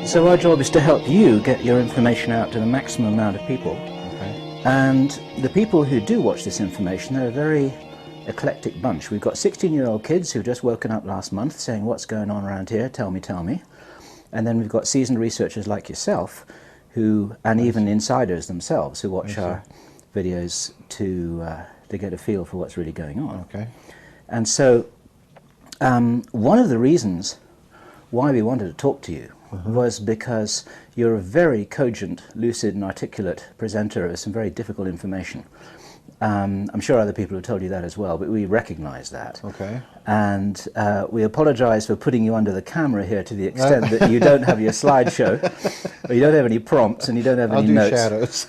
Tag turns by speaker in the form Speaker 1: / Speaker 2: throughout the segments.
Speaker 1: So our job is to help you get your information out to the maximum amount of people.
Speaker 2: Okay.
Speaker 1: And the people who do watch this information, they're a very eclectic bunch. We've got 16-year-old kids who've just woken up last month saying, what's going on around here? Tell me, tell me. And then we've got seasoned researchers like yourself, who, and even insiders themselves, who watch our videos to get a feel for what's really going on.
Speaker 2: Okay.
Speaker 1: And so one of the reasons why we wanted to talk to you was because you're a very cogent, lucid and articulate presenter of some very difficult information. I'm sure other people have told you that as well, but we recognize that.
Speaker 2: Okay.
Speaker 1: And we apologize for putting you under the camera here to the extent that you don't have your slideshow, or you don't have any prompts, and you don't have any notes.
Speaker 2: I'll do shadows.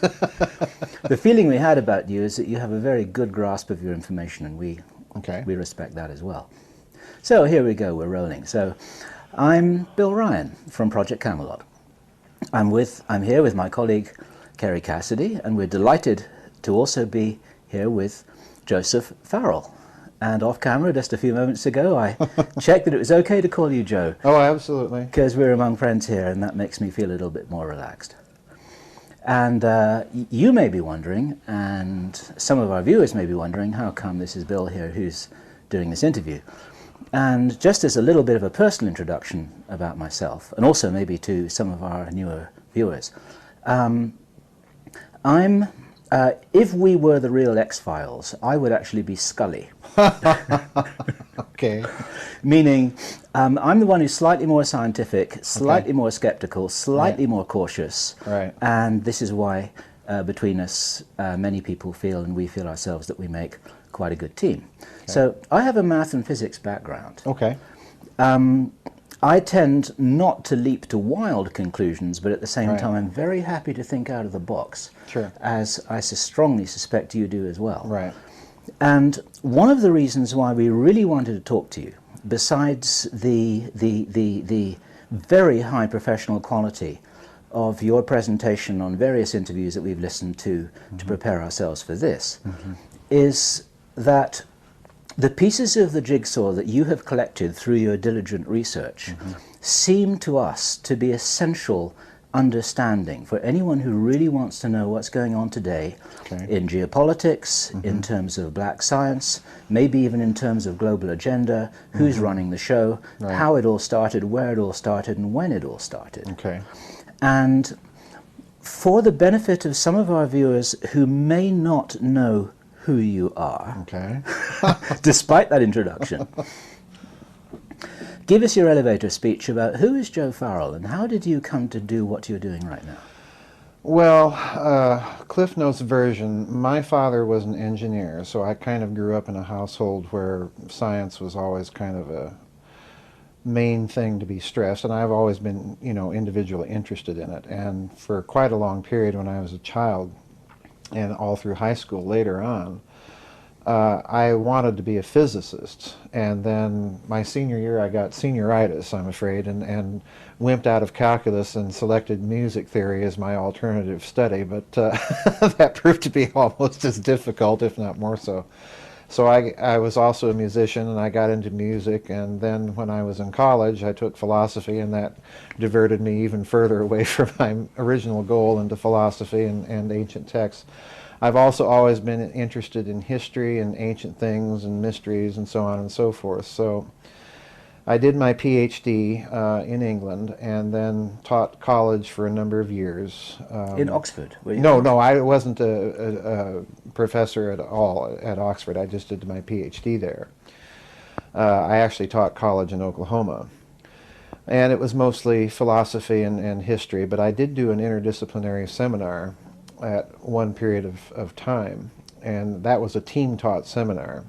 Speaker 1: The feeling we had about you is that you have a very good grasp of your information, and we respect that as well. So here we go, we're rolling. So I'm Bill Ryan from Project Camelot. I'm here with my colleague Kerry Cassidy, and we're delighted to also be here with Joseph Farrell. And off camera, just a few moments ago, I checked that it was okay to call you Joe.
Speaker 2: Oh, absolutely.
Speaker 1: Because we're among friends here, and that makes me feel a little bit more relaxed. And you may be wondering, and some of our viewers may be wondering, how come this is Bill here who's doing this interview? And just as a little bit of a personal introduction about myself, and also maybe to some of our newer viewers, if we were the real X-Files, I would actually be Scully.
Speaker 2: Okay.
Speaker 1: Meaning, I'm the one who's slightly more scientific, slightly more skeptical, slightly more cautious.
Speaker 2: Right.
Speaker 1: And this is why, between us, many people feel, and we feel ourselves, that we make quite a good team. Okay. So I have a math and physics background.
Speaker 2: Okay.
Speaker 1: I tend not to leap to wild conclusions, but at the same time I'm very happy to think out of the box.
Speaker 2: Sure.
Speaker 1: As I strongly suspect you do as well.
Speaker 2: Right.
Speaker 1: And one of the reasons why we really wanted to talk to you, besides the very high professional quality of your presentation on various interviews that we've listened to prepare ourselves for this, is that the pieces of the jigsaw that you have collected through your diligent research seem to us to be essential understanding for anyone who really wants to know what's going on today in geopolitics, in terms of black science, maybe even in terms of global agenda, who's running the show, how it all started, where it all started, and when it all started.
Speaker 2: Okay.
Speaker 1: And for the benefit of some of our viewers who may not know who you are, despite that introduction, give us your elevator speech about who is Joe Farrell and how did you come to do what you're doing right now?
Speaker 2: Well, Cliff Notes version, my father was an engineer, so I kind of grew up in a household where science was always kind of a main thing to be stressed, and I've always been, individually interested in it. And for quite a long period when I was a child, and all through high school later on, I wanted to be a physicist. And then my senior year I got senioritis, I'm afraid, and wimped out of calculus and selected music theory as my alternative study, but that proved to be almost as difficult, if not more so. So I was also a musician, and I got into music, and then when I was in college I took philosophy, and that diverted me even further away from my original goal into philosophy and ancient texts. I've also always been interested in history and ancient things and mysteries and so on and so forth. So I did my PhD in England and then taught college for a number of years.
Speaker 1: In Oxford?
Speaker 2: No, I wasn't a professor at all at Oxford. I just did my PhD there. I actually taught college in Oklahoma. And it was mostly philosophy and history, but I did do an interdisciplinary seminar at one period of time, and that was a team-taught seminar.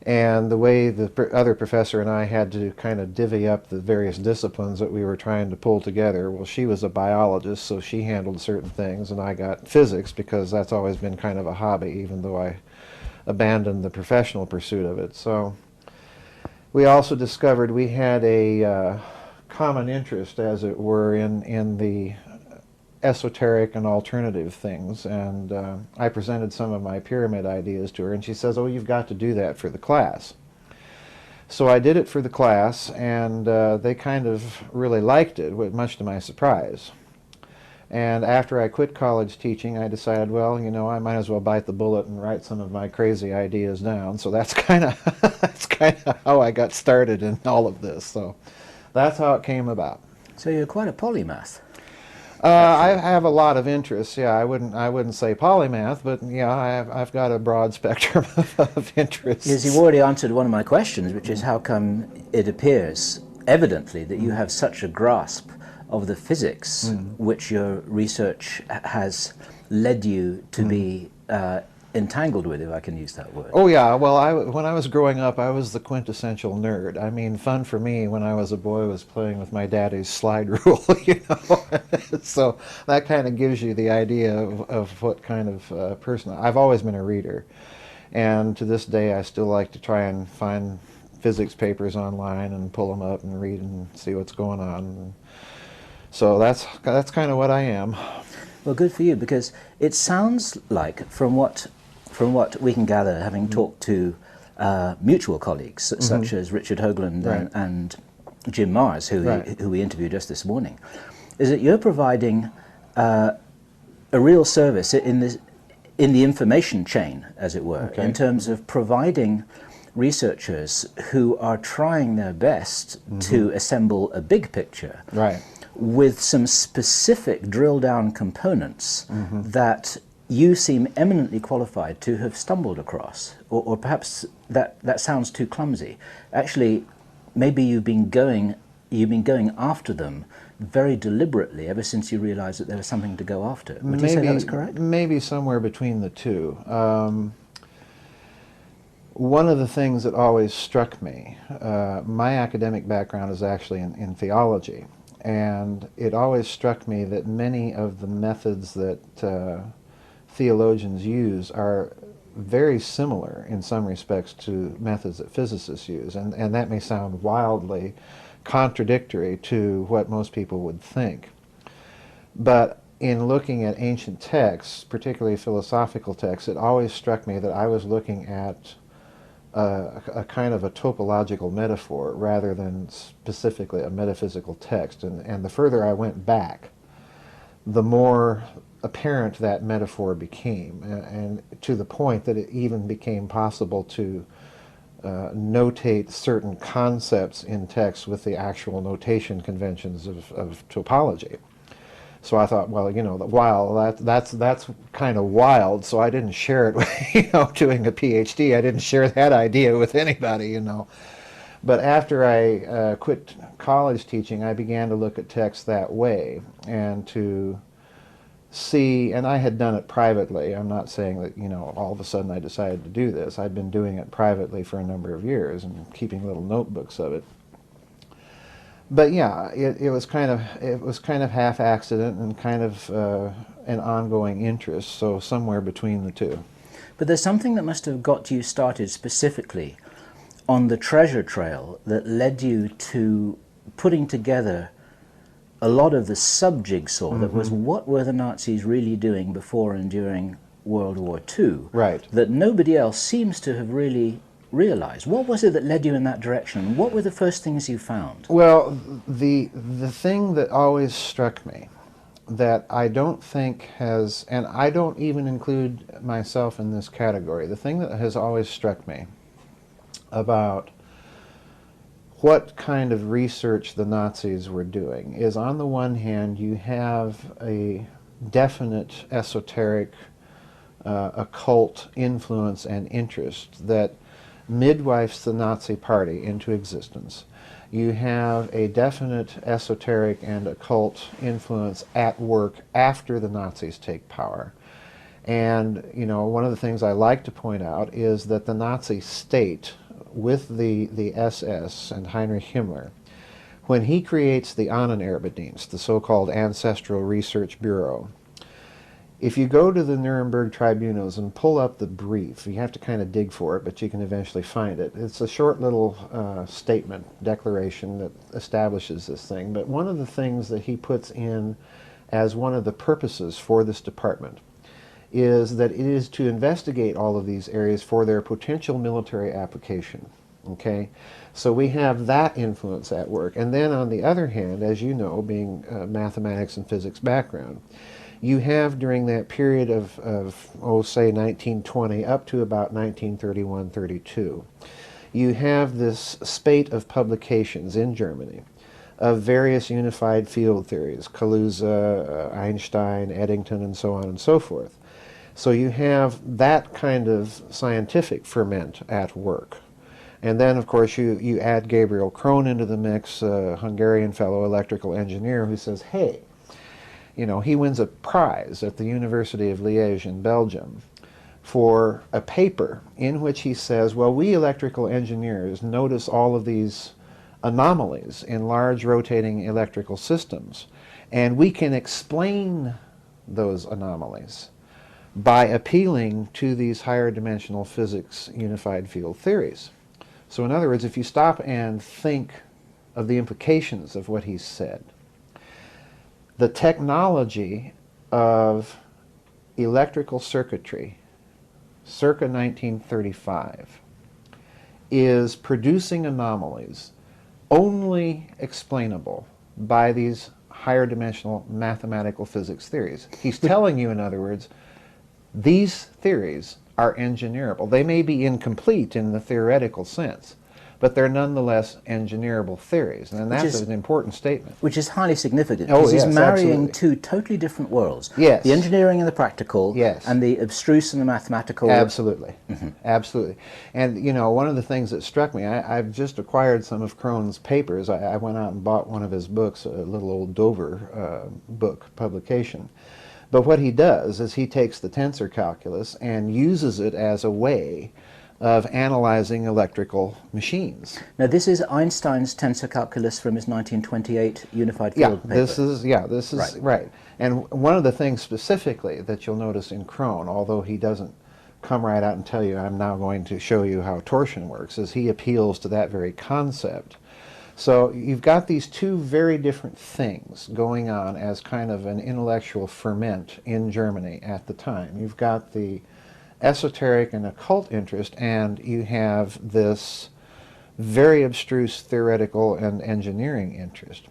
Speaker 2: And the way the other professor and I had to kind of divvy up the various disciplines that we were trying to pull together, well, she was a biologist, so she handled certain things, and I got physics because that's always been kind of a hobby, even though I abandoned the professional pursuit of it. So we also discovered we had a common interest, as it were, in the esoteric and alternative things, and I presented some of my pyramid ideas to her, and she says, "Oh, you've got to do that for the class." So I did it for the class, and they kind of really liked it, much to my surprise. And after I quit college teaching, I decided, well, you know, I might as well bite the bullet and write some of my crazy ideas down. So that's kind of that's kind of how I got started in all of this. So that's how it came about.
Speaker 1: So you're quite a polymath.
Speaker 2: I have a lot of interests. Yeah, I wouldn't say polymath, but yeah, I've got a broad spectrum of interests.
Speaker 1: Because you've already answered one of my questions, which is how come it appears evidently that you have such a grasp of the physics which your research has led you to be entangled with, if I can use that word.
Speaker 2: Oh yeah, well, when I was growing up, I was the quintessential nerd. I mean, fun for me when I was a boy was playing with my daddy's slide rule, you know. So that kind of gives you the idea of what kind of person. I've always been a reader, and to this day, I still like to try and find physics papers online and pull them up and read and see what's going on. So that's kind of what I am.
Speaker 1: Well, good for you, because it sounds like, from what we can gather, having talked to mutual colleagues such as Richard Hoagland and Jim Mars, who we interviewed just this morning, is that you're providing a real service in the information chain, as it were, in terms of providing researchers who are trying their best to assemble a big picture.
Speaker 2: Right.
Speaker 1: With some specific drill-down components that you seem eminently qualified to have stumbled across, or perhaps that sounds too clumsy. Actually, maybe you've been going after them very deliberately ever since you realized that there was something to go after. Would you say that was correct?
Speaker 2: Maybe somewhere between the two. One of the things that always struck me, my academic background is actually in theology. And it always struck me that many of the methods that theologians use are very similar in some respects to methods that physicists use. And that may sound wildly contradictory to what most people would think. But in looking at ancient texts, particularly philosophical texts, it always struck me that I was looking at a kind of a topological metaphor rather than specifically a metaphysical text. And the further I went back, the more apparent that metaphor became, and to the point that it even became possible to notate certain concepts in text with the actual notation conventions of topology. So I thought, well, you know, wow, that's kind of wild. So I didn't share it with, you know, doing a PhD. I didn't share that idea with anybody, you know. But after I quit college teaching, I began to look at text that way and to see, and I had done it privately. I'm not saying that, you know, all of a sudden I decided to do this. I'd been doing it privately for a number of years and keeping little notebooks of it. But yeah, it was kind of half accident and kind of an ongoing interest, so somewhere between the two.
Speaker 1: But there's something that must have got you started specifically on the treasure trail that led you to putting together a lot of the sub-jigsaw that was what were the Nazis really doing before and during World War II, that nobody else seems to have really realized. What was it that led you in that direction? What were the first things you found?
Speaker 2: Well, the thing that always struck me that I don't think has, and I don't even include myself in this category, the thing that has always struck me about what kind of research the Nazis were doing is, on the one hand, you have a definite esoteric occult influence and interest that midwifes the Nazi Party into existence. You have a definite esoteric and occult influence at work after the Nazis take power. And, you know, one of the things I like to point out is that the Nazi state, with the SS and Heinrich Himmler, when he creates the Ahnenerbendienst, the so-called Ancestral Research Bureau, if you go to the Nuremberg tribunals and pull up the brief, you have to kind of dig for it, but you can eventually find it. It's a short little statement, declaration that establishes this thing. But one of the things that he puts in as one of the purposes for this department is that it is to investigate all of these areas for their potential military application. Okay, so we have that influence at work. And then on the other hand, as you know, being mathematics and physics background, you have during that period of say 1920 up to about 1931-32, you have this spate of publications in Germany of various unified field theories, Kaluza, Einstein, Eddington, and so on and so forth. So you have that kind of scientific ferment at work. And then, of course, you add Gabriel Krohn into the mix, a Hungarian fellow electrical engineer who says, hey, you know, he wins a prize at the University of Liège in Belgium for a paper in which he says, well, we electrical engineers notice all of these anomalies in large rotating electrical systems, and we can explain those anomalies by appealing to these higher dimensional physics unified field theories. So in other words, if you stop and think of the implications of what he said, the technology of electrical circuitry circa 1935 is producing anomalies only explainable by these higher dimensional mathematical physics theories. He's telling you, in other words, these theories are engineerable. They may be incomplete in the theoretical sense, but they're nonetheless engineerable theories. And that's an important statement.
Speaker 1: Which is highly significant,
Speaker 2: Oh,
Speaker 1: because
Speaker 2: yes,
Speaker 1: he's marrying
Speaker 2: absolutely.
Speaker 1: two totally different worlds.
Speaker 2: Yes.
Speaker 1: The engineering and the practical,
Speaker 2: Yes.
Speaker 1: and the abstruse and the mathematical.
Speaker 2: Absolutely. Absolutely. And, you know, one of the things that struck me, I've just acquired some of Krohn's papers. I went out and bought one of his books, a little old Dover book publication. But what he does is he takes the tensor calculus and uses it as a way of analyzing electrical machines.
Speaker 1: Now, this is Einstein's tensor calculus from his 1928 unified field paper.
Speaker 2: This is right. And one of the things specifically that you'll notice in Krohn, although he doesn't come right out and tell you, I'm now going to show you how torsion works, is he appeals to that very concept. So you've got these two very different things going on as kind of an intellectual ferment in Germany at the time. You've got the esoteric and occult interest, and you have this very abstruse theoretical and engineering interest.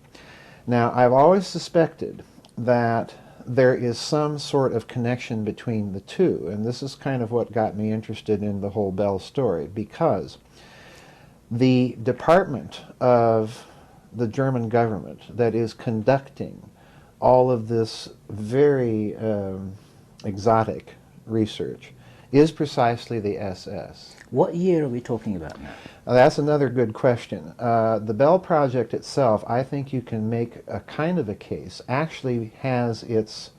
Speaker 2: Now, I've always suspected that there is some sort of connection between the two, and this is kind of what got me interested in the whole Bell story, because the department of the German government that is conducting all of this very exotic research is precisely the SS.
Speaker 1: What year are we talking about now?
Speaker 2: That's another good question. The Bell Project itself, I think you can make a kind of a case, actually has its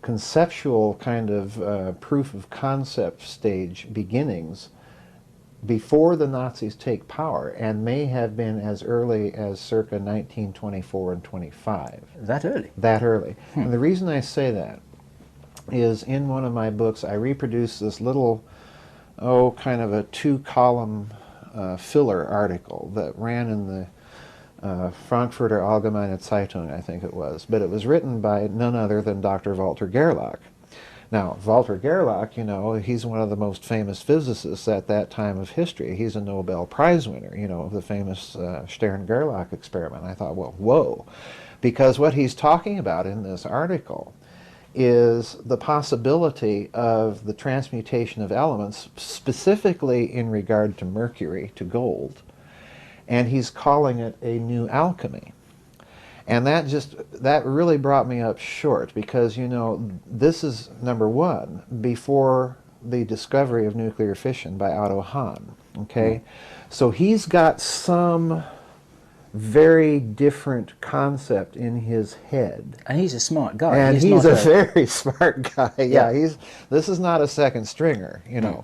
Speaker 2: conceptual kind of proof of concept stage beginnings before the Nazis take power, and may have been as early as circa 1924 and 25.
Speaker 1: That early?
Speaker 2: That early. And the reason I say that is in one of my books I reproduce this little, kind of a two-column filler article that ran in the Frankfurter Allgemeine Zeitung, I think it was, but it was written by none other than Dr. Walter Gerlach. Now, Walter Gerlach, you know, he's one of the most famous physicists at that time of history. He's a Nobel Prize winner, you know, of the famous Stern-Gerlach experiment. I thought, well, whoa, because what he's talking about in this article is the possibility of the transmutation of elements, specifically in regard to mercury, to gold, and he's calling it a new alchemy. And that really brought me up short, because, you know, this is, number one, before the discovery of nuclear fission by Otto Hahn, okay? So he's got some very different concept in his head.
Speaker 1: And he's a smart guy.
Speaker 2: And he's a very smart guy. Yeah, this is not a second stringer, you know.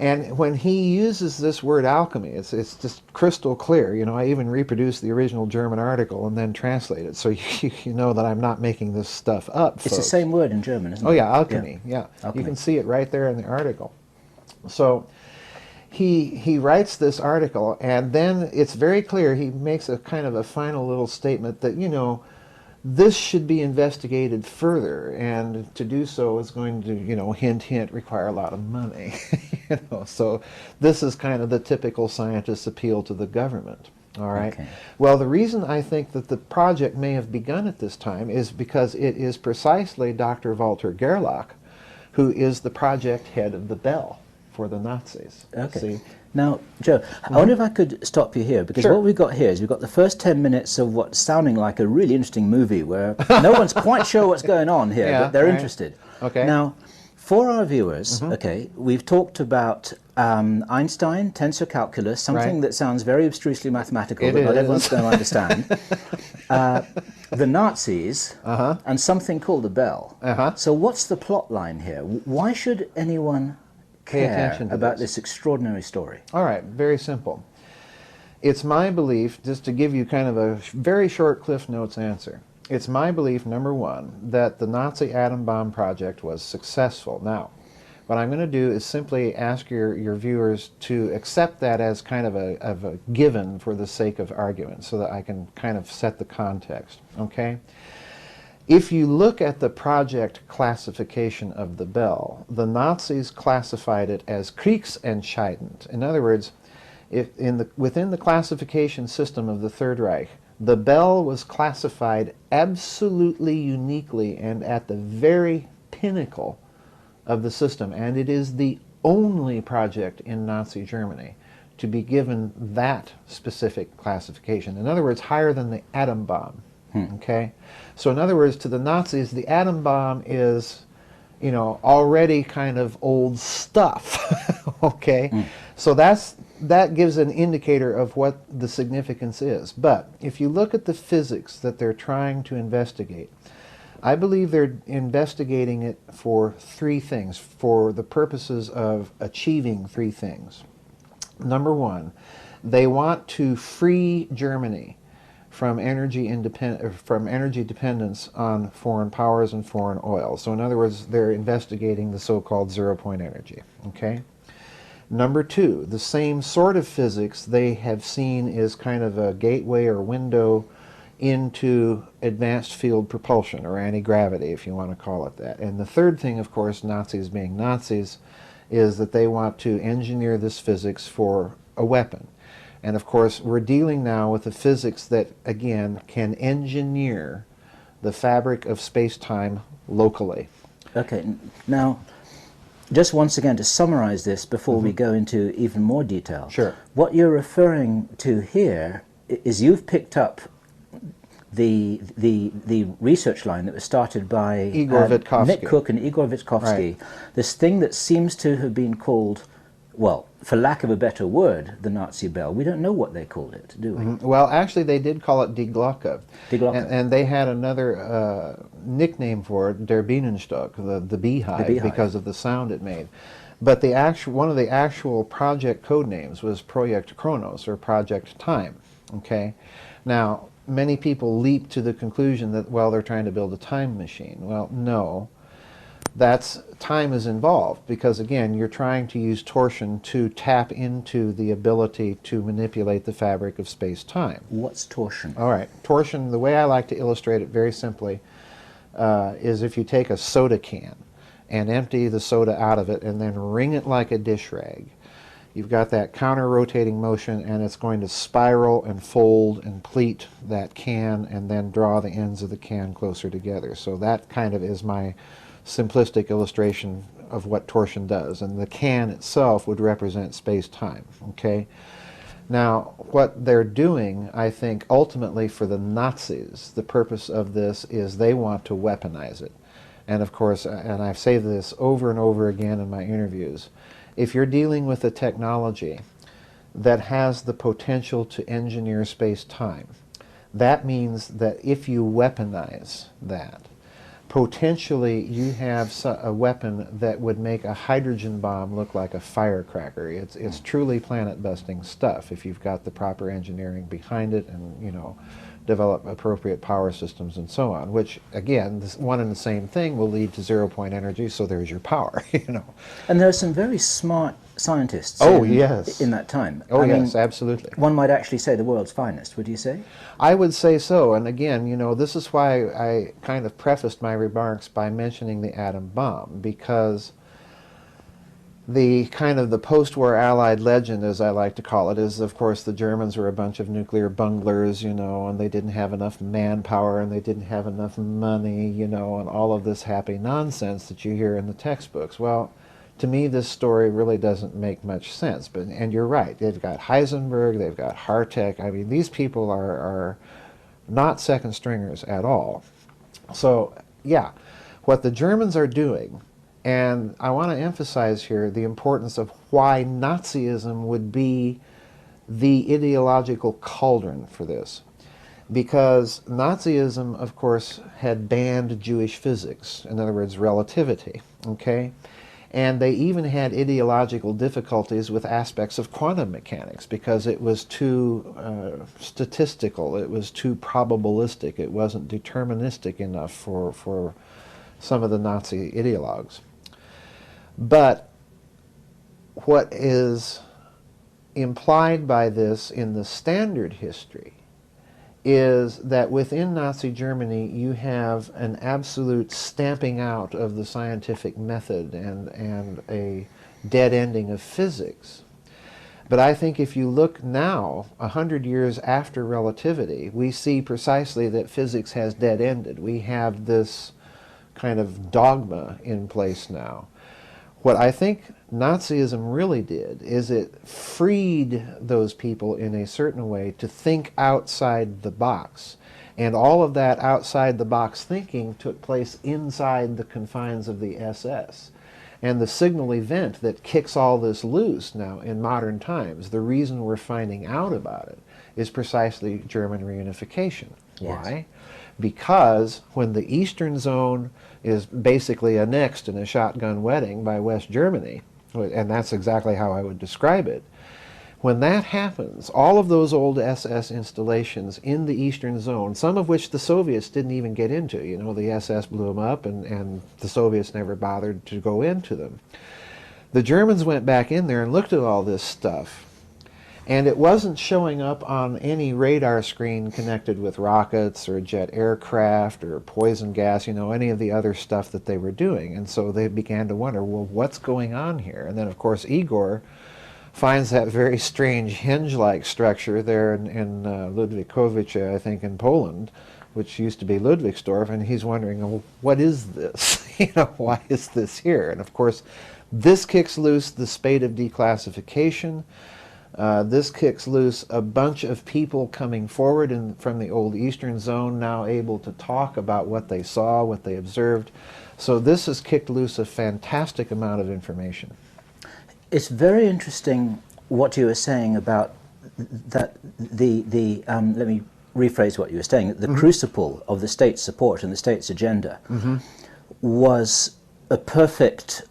Speaker 2: And when he uses this word alchemy, it's just crystal clear. You know, I even reproduced the original German article and then translate it, so you know that I'm not making this stuff up, folks.
Speaker 1: It's the same word in German, isn't it?
Speaker 2: Oh yeah, alchemy, yeah.
Speaker 1: Alchemy.
Speaker 2: You can see it right there in the article. So he writes this article, and then it's very clear, he makes a kind of a final little statement that, you know, this should be investigated further, and to do so is going to, you know, hint, hint, require a lot of money. You know, so this is kind of the typical scientist's appeal to the government. All right.
Speaker 1: Okay.
Speaker 2: Well, the reason I think that the project may have begun at this time is because it is precisely Dr. Walter Gerlach who is the project head of the Bell for the Nazis.
Speaker 1: Okay.
Speaker 2: See?
Speaker 1: Now, Joe, I wonder if I could stop you here, because
Speaker 2: Sure.
Speaker 1: what we've got here is we've got the first 10 minutes of what's sounding like a really interesting movie where no one's quite sure what's going on here,
Speaker 2: Yeah,
Speaker 1: but they're
Speaker 2: right.
Speaker 1: interested.
Speaker 2: Okay.
Speaker 1: Now, for our viewers, okay, we've talked about Einstein, tensor calculus, something
Speaker 2: Right.
Speaker 1: that sounds very abstrusely mathematical,
Speaker 2: It
Speaker 1: but not
Speaker 2: is.
Speaker 1: everyone's going to understand. The Nazis, and something called the Bell. So what's the plot line here? Why should anyone
Speaker 2: Pay
Speaker 1: care
Speaker 2: attention to
Speaker 1: about
Speaker 2: this.
Speaker 1: this extraordinary story?
Speaker 2: All right, very simple. It's my belief, just to give you kind of a very short Cliff Notes answer, it's my belief, number one, that the Nazi atom bomb project was successful. Now, what I'm going to do is simply ask your viewers to accept that as kind of a given for the sake of argument, so that I can kind of set the context, okay? If you look at the project classification of the Bell, the Nazis classified it as Kriegsentscheidend. In other words, within the classification system of the Third Reich, the Bell was classified absolutely uniquely and at the very pinnacle of the system, and it is the only project in Nazi Germany to be given that specific classification. In other words, higher than the atom bomb. Okay? So in other words, to the Nazis, the atom bomb is, you know, already kind of old stuff. Okay? So that gives an indicator of what the significance is. But if you look at the physics that they're trying to investigate, I believe they're investigating it for three things, for the purposes of achieving three things. Number one, they want to free Germany from energy dependence on foreign powers and foreign oil. So in other words, they're investigating the so-called zero-point energy. Okay? Number two, the same sort of physics they have seen is kind of a gateway or window into advanced field propulsion, or anti-gravity, if you want to call it that. And the third thing, of course, Nazis being Nazis, is that they want to engineer this physics for a weapon. And of course, we're dealing now with a physics that, again, can engineer the fabric of space-time locally.
Speaker 1: Okay, now, just once again to summarize this before we go into even more detail.
Speaker 2: Sure.
Speaker 1: What you're referring to here is you've picked up the research line that was started by
Speaker 2: Igor Witkowski.
Speaker 1: Nick Cook and Igor Witkowski,
Speaker 2: Right.
Speaker 1: this thing that seems to have been called, well, for lack of a better word, the Nazi Bell. We don't know what they called it, do we?
Speaker 2: Well, actually, they did call it Die Glocke.
Speaker 1: Die Glocke.
Speaker 2: And they had another nickname for it, Der Bienenstock, the beehive,
Speaker 1: beehive.
Speaker 2: because of the sound it made. But the one of the actual project code names was Projekt Kronos, or Project Time. Okay? Now, many people leap to the conclusion that, well, they're trying to build a time machine. Well, no. Time is involved, because again, you're trying to use torsion to tap into the ability to manipulate the fabric of space-time.
Speaker 1: What's torsion?
Speaker 2: All right. Torsion, the way I like to illustrate it very simply, is if you take a soda can and empty the soda out of it and then wring it like a dish rag. You've got that counter-rotating motion, and it's going to spiral and fold and pleat that can and then draw the ends of the can closer together. So that kind of is my simplistic illustration of what torsion does. And the can itself would represent space-time. Okay? Now, what they're doing, I think, ultimately for the Nazis, the purpose of this is they want to weaponize it. And of course, and I've said this over and over again in my interviews, if you're dealing with a technology that has the potential to engineer space-time, that means that if you weaponize that, potentially you have a weapon that would make a hydrogen bomb look like a firecracker. It's truly planet-busting stuff if you've got the proper engineering behind it and, you know, develop appropriate power systems and so on, which, again, this one and the same thing will lead to zero-point energy, so there's your power, you know.
Speaker 1: And there are some very smart scientists
Speaker 2: Oh, yes.
Speaker 1: in that time.
Speaker 2: Oh,
Speaker 1: I
Speaker 2: yes,
Speaker 1: mean,
Speaker 2: absolutely.
Speaker 1: one might actually say the world's finest, would you say?
Speaker 2: I would say so. And again, you know, this is why I kind of prefaced my remarks by mentioning the atom bomb, because the kind of the post-war Allied legend, as I like to call it, is, of course, the Germans were a bunch of nuclear bunglers, you know, and they didn't have enough manpower and they didn't have enough money, you know, and all of this happy nonsense that you hear in the textbooks. Well, to me, this story really doesn't make much sense. But and you're right. They've got Heisenberg, they've got Hartek. I mean, these people are not second stringers at all. So, yeah, what the Germans are doing. And I want to emphasize here the importance of why Nazism would be the ideological cauldron for this. Because Nazism, of course, had banned Jewish physics, in other words, relativity, okay? And they even had ideological difficulties with aspects of quantum mechanics because it was too statistical, it was too probabilistic, it wasn't deterministic enough for some of the Nazi ideologues. But what is implied by this in the standard history is that within Nazi Germany you have an absolute stamping out of the scientific method and a dead ending of physics. But I think if you look now, 100 years after relativity, we see precisely that physics has dead ended. We have this kind of dogma in place now. What I think Nazism really did is it freed those people in a certain way to think outside the box. And all of that outside the box thinking took place inside the confines of the SS. And the signal event that kicks all this loose now in modern times, the reason we're finding out about it, is precisely German reunification.
Speaker 1: Yes.
Speaker 2: Why? Because when the Eastern Zone is basically annexed in a shotgun wedding by West Germany, and that's exactly how I would describe it, when that happens, all of those old SS installations in the Eastern Zone, some of which the Soviets didn't even get into, you know, the SS blew them up and the Soviets never bothered to go into them. The Germans went back in there and looked at all this stuff, and it wasn't showing up on any radar screen connected with rockets or jet aircraft or poison gas, you know, any of the other stuff that they were doing. And so they began to wonder, well, what's going on here? And then, of course, Igor finds that very strange hinge-like structure there in Ludwikowice, I think, in Poland, which used to be Ludwigsdorf, and he's wondering, well, what is this? You know, why is this here? And, of course, this kicks loose the spate of declassification. This kicks loose a bunch of people coming forward from the old Eastern Zone, now able to talk about what they saw, what they observed. So this has kicked loose a fantastic amount of information.
Speaker 1: It's very interesting what you were saying about that. Let me rephrase what you were saying. The crucible of the state's support and the state's agenda was a perfect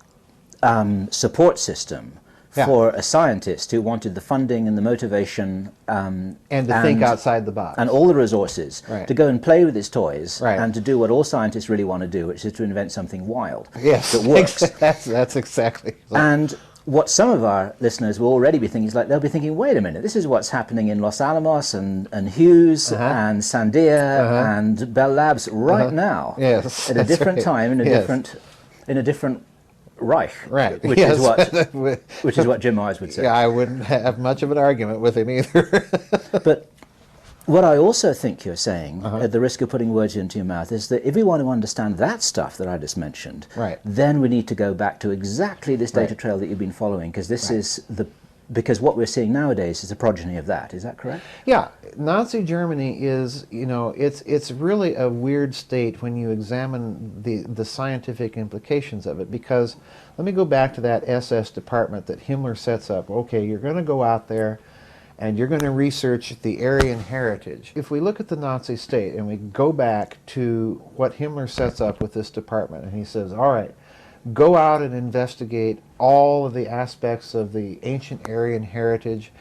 Speaker 1: support system for a scientist who wanted the funding and the motivation
Speaker 2: and to think outside the box.
Speaker 1: And all the resources to go and play with his toys and to do what all scientists really want to do, which is to invent something wild that works.
Speaker 2: That's exactly.
Speaker 1: And what some of our listeners will already be thinking is like, they'll be thinking, wait a minute, this is what's happening in Los Alamos and Hughes and Sandia and Bell Labs right now.
Speaker 2: Yes,
Speaker 1: at a different time, in a different Reich, which is what Jim Myers would say.
Speaker 2: Yeah, I wouldn't have much of an argument with him either.
Speaker 1: But what I also think you're saying, at the risk of putting words into your mouth, is that if we want to understand that stuff that I just mentioned, then we need to go back to exactly this data trail that you've been following, because this is because what we're seeing nowadays is the progeny of that. Is that correct?
Speaker 2: Yeah, Nazi Germany is, you know, it's really a weird state when you examine the scientific implications of it, because let me go back to that SS department that Himmler sets up. Okay, you're going to go out there and you're going to research the Aryan heritage. If we look at the Nazi state and we go back to what Himmler sets up with this department, and he says, all right, go out and investigate all of the aspects of the ancient Aryan heritage,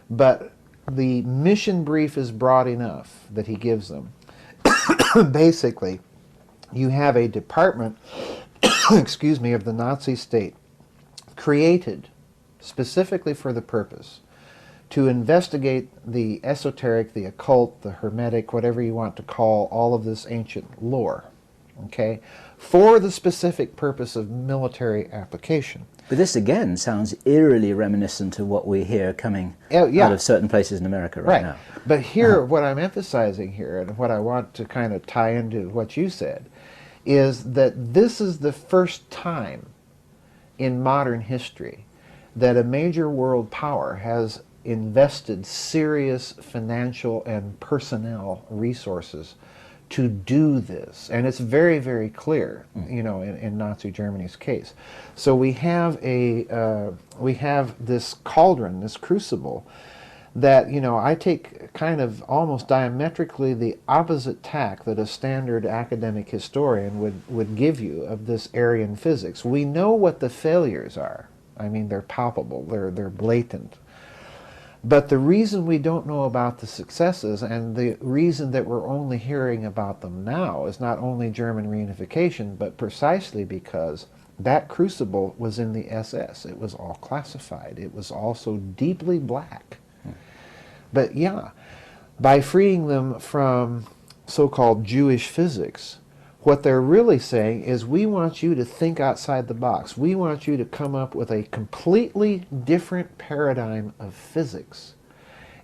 Speaker 2: but the mission brief is broad enough that he gives them. Basically, you have a department, excuse me, of the Nazi state created specifically for the purpose to investigate the esoteric, the occult, the hermetic, whatever you want to call all of this ancient lore, okay, for the specific purpose of military application.
Speaker 1: But this again sounds eerily reminiscent of what we hear coming out of certain places in America right now.
Speaker 2: But here, what I'm emphasizing here, and what I want to kind of tie into what you said, is that this is the first time in modern history that a major world power has invested serious financial and personnel resources to do this. And it's very, very clear, you know, in Nazi Germany's case. So we have this cauldron, this crucible, that, you know, I take kind of almost diametrically the opposite tack that a standard academic historian would give you of this Aryan physics. We know what the failures are. I mean, they're palpable, they're blatant. But the reason we don't know about the successes, and the reason that we're only hearing about them now, is not only German reunification, but precisely because that crucible was in the SS. It was all classified. It was also deeply black. But yeah, by freeing them from so-called Jewish physics, what they're really saying is, we want you to think outside the box. We want you to come up with a completely different paradigm of physics.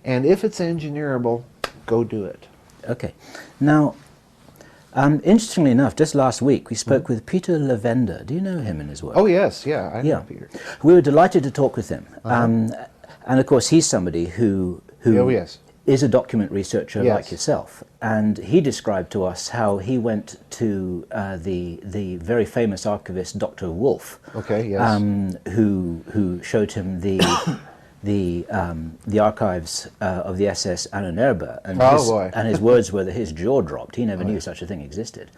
Speaker 2: And if it's engineerable, go do it.
Speaker 1: Okay. Now, interestingly enough, just last week we spoke with Peter Lavender. Do you know him and his work?
Speaker 2: Oh yes, yeah, I know Peter.
Speaker 1: We were delighted to talk with him. And of course he's somebody who is a document researcher like yourself, and he described to us how he went to the very famous archivist Dr. Wolf, who showed him the archives of the SS Ahnenerbe, and his words were that his jaw dropped. He never knew such a thing existed.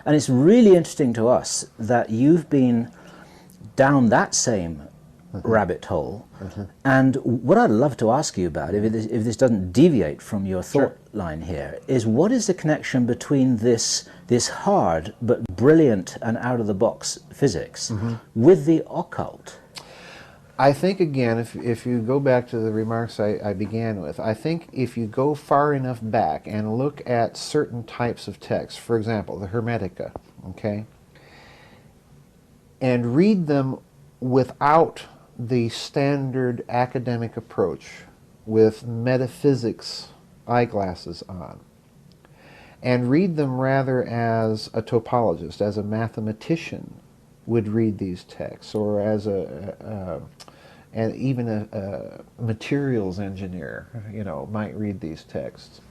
Speaker 1: And it's really interesting to us that you've been down that same rabbit hole. And what I'd love to ask you about, if this doesn't deviate from your thought line here, is what is the connection between this hard but brilliant and out-of-the-box physics with the occult?
Speaker 2: I think, again, if you go back to the remarks I began with, I think if you go far enough back and look at certain types of texts, for example, the Hermetica, okay, and read them without the standard academic approach with metaphysics eyeglasses on, and read them rather as a topologist, as a mathematician would read these texts, or as even a materials engineer, you know, might read these texts.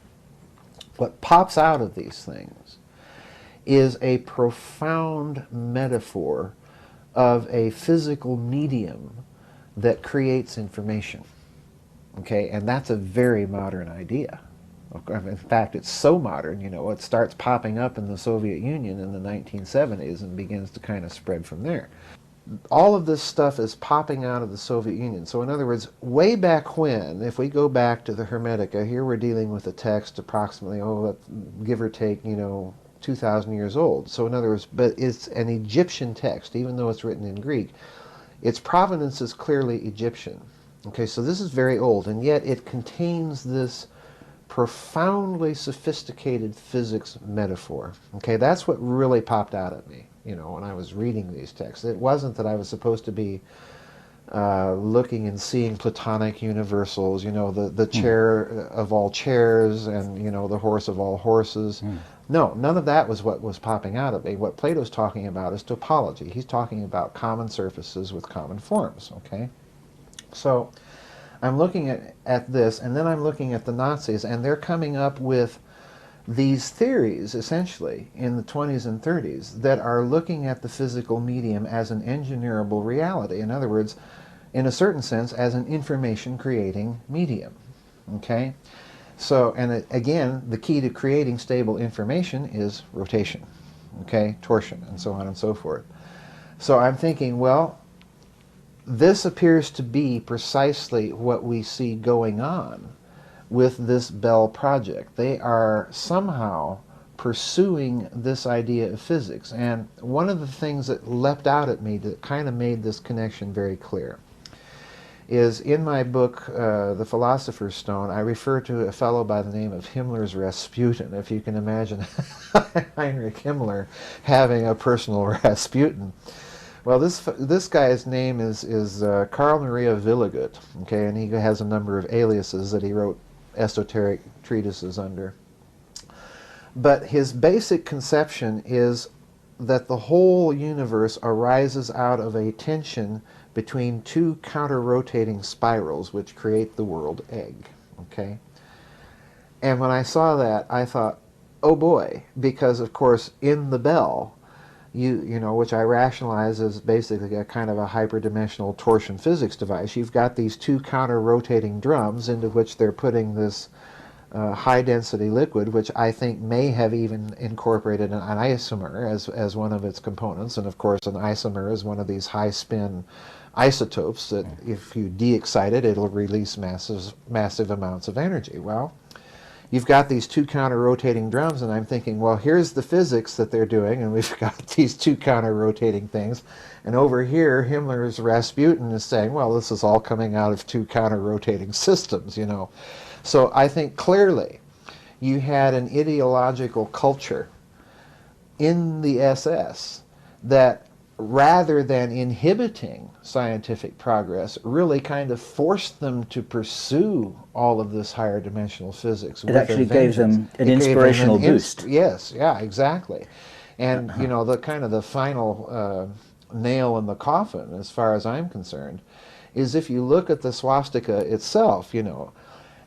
Speaker 2: What pops out of these things is a profound metaphor of a physical medium that creates information, okay? And that's a very modern idea. In fact, it's so modern, you know, it starts popping up in the Soviet Union in the 1970s and begins to kind of spread from there. All of this stuff is popping out of the Soviet Union. So in other words, way back when, if we go back to the Hermetica, here we're dealing with a text approximately, give or take, you know, 2,000 years old. So in other words, but it's an Egyptian text, even though it's written in Greek. Its provenance is clearly Egyptian. Okay, so this is very old, and yet it contains this profoundly sophisticated physics metaphor. Okay, that's what really popped out at me, you know, when I was reading these texts. It wasn't that I was supposed to be looking and seeing Platonic universals, you know, the chair of all chairs and, you know, the horse of all horses. No, none of that was what was popping out of me. What Plato's talking about is topology. He's talking about common surfaces with common forms, okay? So I'm looking at this, and then I'm looking at the Nazis, and they're coming up with these theories, essentially, in the 20s and 30s, that are looking at the physical medium as an engineerable reality. In other words, in a certain sense, as an information-creating medium, okay? So, and again, the key to creating stable information is rotation, okay, torsion, and so on and so forth. So I'm thinking, well, this appears to be precisely what we see going on with this Bell project. They are somehow pursuing this idea of physics. And one of the things that leapt out at me that kind of made this connection very clear is in my book, The Philosopher's Stone, I refer to a fellow by the name of Himmler's Rasputin. If you can imagine Heinrich Himmler having a personal Rasputin. Well, this guy's name is Carl Maria Villegut, okay, and he has a number of aliases that he wrote esoteric treatises under. But his basic conception is that the whole universe arises out of a tension between two counter-rotating spirals which create the world egg, okay? And when I saw that, I thought, oh boy, because of course in the bell, you know, which I rationalize as basically a kind of a hyperdimensional torsion physics device, you've got these two counter-rotating drums into which they're putting this high-density liquid, which I think may have even incorporated an isomer as one of its components. And of course, an isomer is one of these high-spin isotopes that if you de-excite it, it'll release massive amounts of energy. Well, you've got these two counter-rotating drums, and I'm thinking, well, here's the physics that they're doing, and we've got these two counter-rotating things. And over here, Himmler's Rasputin is saying, well, this is all coming out of two counter-rotating systems, you know. So I think clearly you had an ideological culture in the SS that, rather than inhibiting scientific progress, really kind of forced them to pursue all of this higher dimensional physics.
Speaker 1: It actually gave them an inspirational boost.
Speaker 2: Yes, yeah, exactly. And you know, the kind of the final nail in the coffin, as far as I'm concerned, is if you look at the swastika itself, you know,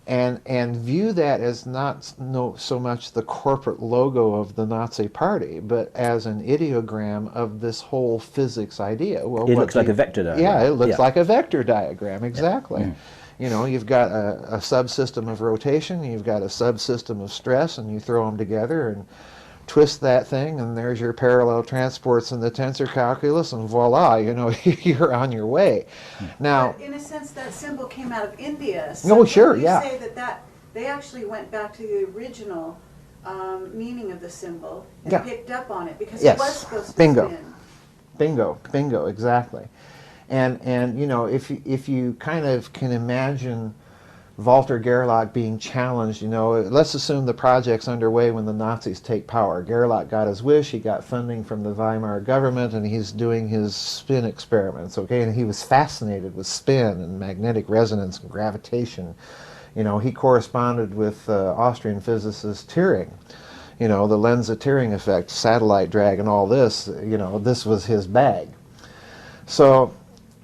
Speaker 2: and view that as not so much the corporate logo of the Nazi Party, but as an ideogram of this whole physics idea. Well,
Speaker 1: it looks like a vector diagram.
Speaker 2: Yeah, it looks like a vector diagram, exactly. Yeah. You know, you've got a subsystem of rotation, you've got a subsystem of stress, and you throw them together and twist that thing, and there's your parallel transports in the tensor calculus, and voila, you know, you're on your way. Now,
Speaker 3: but in a sense, that symbol came out of India.
Speaker 2: So no, sure,
Speaker 3: you
Speaker 2: yeah.
Speaker 3: say that they actually went back to the original meaning of the symbol and picked up on it because it was supposed to spin.
Speaker 2: Bingo, exactly. And you know, if you kind of can imagine Walter Gerlach being challenged, you know, let's assume the project's underway when the Nazis take power. Gerlach got his wish, he got funding from the Weimar government, and he's doing his spin experiments, okay? And he was fascinated with spin and magnetic resonance and gravitation. You know, he corresponded with Austrian physicist Turing. You know, the Lenza-Turing effect, satellite drag, and all this, you know, this was his bag. So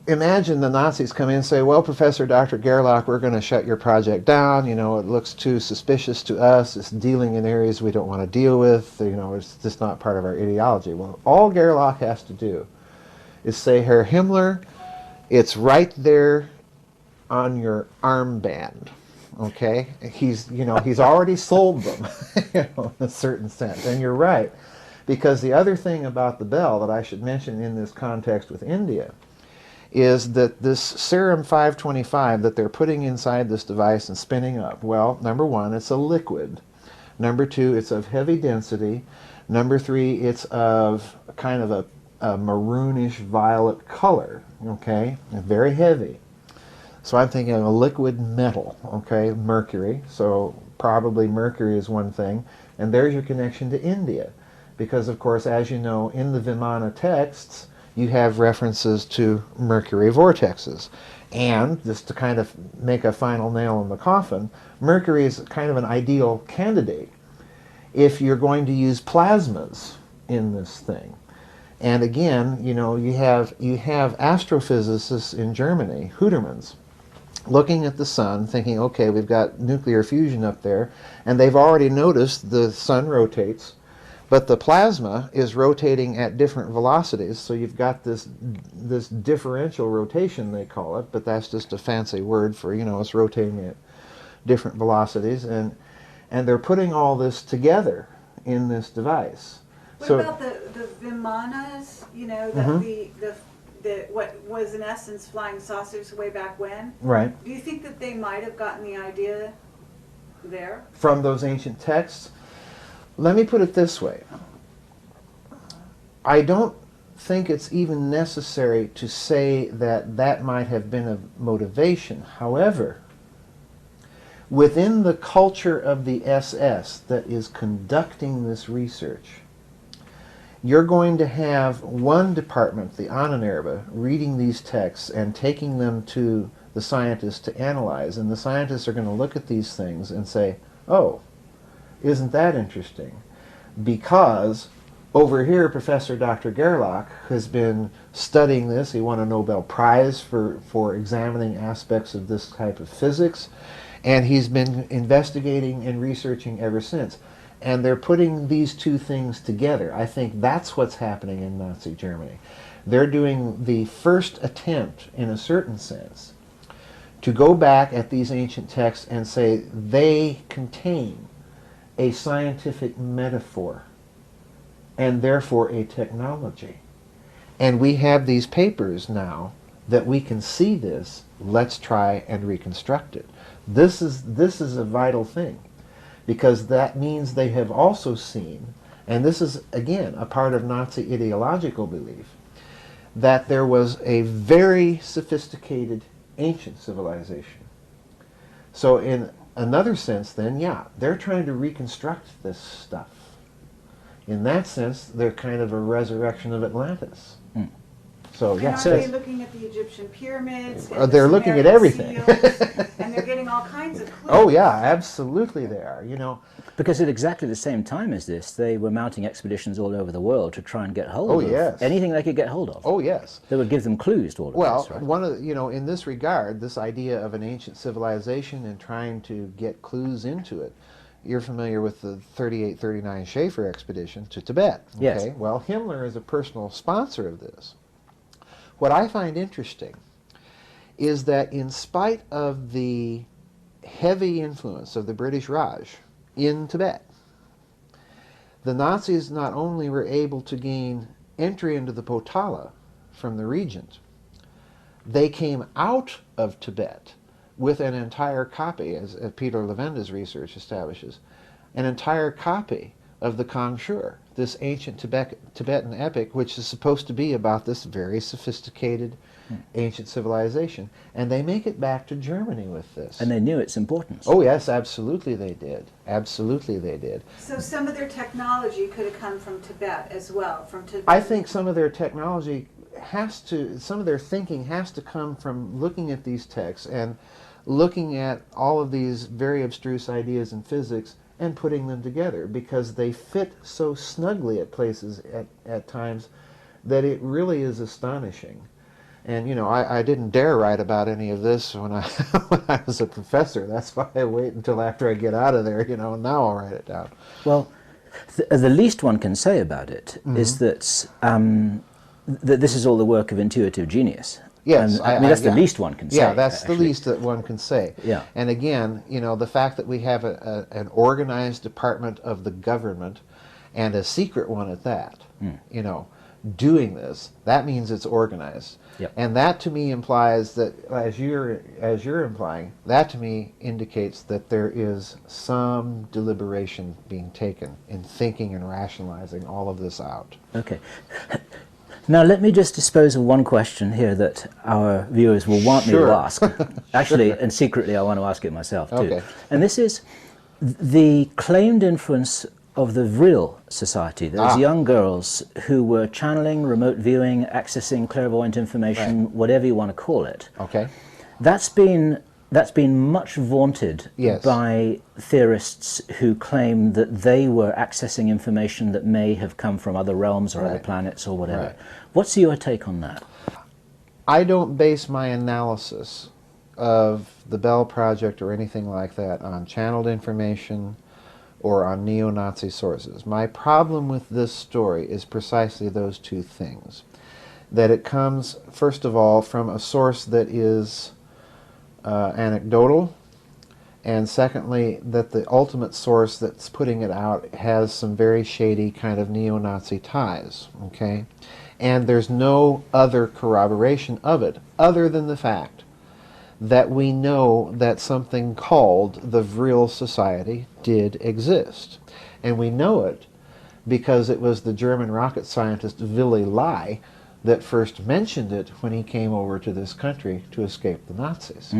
Speaker 2: imagine the Nazis come in and say, well, Professor Dr. Gerlach, we're going to shut your project down. You know, it looks too suspicious to us. It's dealing in areas we don't want to deal with. You know, it's just not part of our ideology. Well, all Gerlach has to do is say, Herr Himmler, it's right there on your armband. Okay? He's, you know, he's already sold them, you know, in a certain sense. And you're right. Because the other thing about the bell that I should mention in this context with India is that this serum 525 that they're putting inside this device and spinning up, well, number one, it's a liquid. Number two, it's of heavy density. Number three, it's of kind of a maroonish violet color, okay, and very heavy. So I'm thinking of a liquid metal, okay, mercury. So probably mercury is one thing. And there's your connection to India. Because, of course, as you know, in the Vimana texts, you have references to mercury vortexes. And, just to kind of make a final nail in the coffin, mercury is kind of an ideal candidate if you're going to use plasmas in this thing. And again, you know, you have astrophysicists in Germany, Hüdermans, looking at the sun, thinking, okay, we've got nuclear fusion up there, and they've already noticed the sun rotates, but the plasma is rotating at different velocities, so you've got this differential rotation, they call it, but that's just a fancy word for, you know, it's rotating at different velocities, and they're putting all this together in this device.
Speaker 3: What about the Vimanas, you know, the what was in essence flying saucers way back when?
Speaker 2: Right.
Speaker 3: Do you think that they might have gotten the idea there?
Speaker 2: From those ancient texts? Let me put it this way. I don't think it's even necessary to say that that might have been a motivation. However, within the culture of the SS that is conducting this research, you're going to have one department, the Ahnenerbe, reading these texts and taking them to the scientists to analyze, and the scientists are going to look at these things and say, oh, isn't that interesting? Because over here, Professor Dr. Gerlach has been studying this. He won a Nobel Prize for examining aspects of this type of physics, and he's been investigating and researching ever since. And they're putting these two things together. I think that's what's happening in Nazi Germany. They're doing the first attempt, in a certain sense, to go back at these ancient texts and say they contain a scientific metaphor and therefore a technology. And we have these papers now that we can see this. Let's try and reconstruct it. This is a vital thing, because that means they have also seen, and this is again a part of Nazi ideological belief, that there was a very sophisticated ancient civilization. So in another sense then, yeah, they're trying to reconstruct this stuff. In that sense, they're kind of a resurrection of Atlantis. So yeah.
Speaker 3: And are they looking at the Egyptian pyramids? And
Speaker 2: they're looking at everything.
Speaker 3: And they're getting all kinds of clues.
Speaker 2: Oh yeah, absolutely they are. You know,
Speaker 1: because at exactly the same time as this, they were mounting expeditions all over the world to try and get hold of anything they could get hold of.
Speaker 2: Oh yes.
Speaker 1: They would give them clues to all of this, right?
Speaker 2: One of in this regard, this idea of an ancient civilization and trying to get clues into it. You're familiar with the 38-39 Schaefer expedition to Tibet. Okay?
Speaker 1: Yes.
Speaker 2: Well, Himmler is a personal sponsor of this. What I find interesting is that in spite of the heavy influence of the British Raj in Tibet, the Nazis not only were able to gain entry into the Potala from the regent, they came out of Tibet with an entire copy, as Peter Levenda's research establishes, an entire copy of the Kangshur, this ancient Tibetan epic, which is supposed to be about this very sophisticated ancient civilization. And they make it back to Germany with this.
Speaker 1: And they knew its importance.
Speaker 2: Oh yes, absolutely they did. Absolutely they did.
Speaker 3: So some of their technology could have come from Tibet as well, from Tibet.
Speaker 2: I think some of their technology some of their thinking has to come from looking at these texts and looking at all of these very abstruse ideas in physics and putting them together, because they fit so snugly at places at times that it really is astonishing. And I didn't dare write about any of this when I when I was a professor. That's why I wait until after I get out of there, and now I'll write it down.
Speaker 1: Well, the least one can say about it is that that this is all the work of intuitive genius.
Speaker 2: Yes,
Speaker 1: I mean that's the least one can say.
Speaker 2: Yeah, that's
Speaker 1: actually
Speaker 2: the least that one can say.
Speaker 1: Yeah.
Speaker 2: And again, the fact that we have an organized department of the government, and a secret one at that, doing this, that means it's organized.
Speaker 1: Yep.
Speaker 2: And that to me implies that, as you're implying, that to me indicates that there is some deliberation being taken in thinking and rationalizing all of this out.
Speaker 1: Okay. Now let me just dispose of one question here that our viewers will want me to ask. Actually, and secretly I want to ask it myself too.
Speaker 2: Okay.
Speaker 1: And this is the claimed influence of the Vril Society, those young girls who were channeling, remote viewing, accessing clairvoyant information, whatever you want to call it.
Speaker 2: Okay.
Speaker 1: That's been much vaunted by theorists who claim that they were accessing information that may have come from other realms or other planets or whatever.
Speaker 2: Right.
Speaker 1: What's your take on that?
Speaker 2: I don't base my analysis of the Bell Project or anything like that on channeled information or on neo-Nazi sources. My problem with this story is precisely those two things. That it comes, first of all, from a source that is anecdotal, and secondly, that the ultimate source that's putting it out has some very shady kind of neo-Nazi ties, okay? And there's no other corroboration of it, other than the fact that we know that something called the Vril Society did exist. And we know it because it was the German rocket scientist Willy Lai that first mentioned it when he came over to this country to escape the Nazis.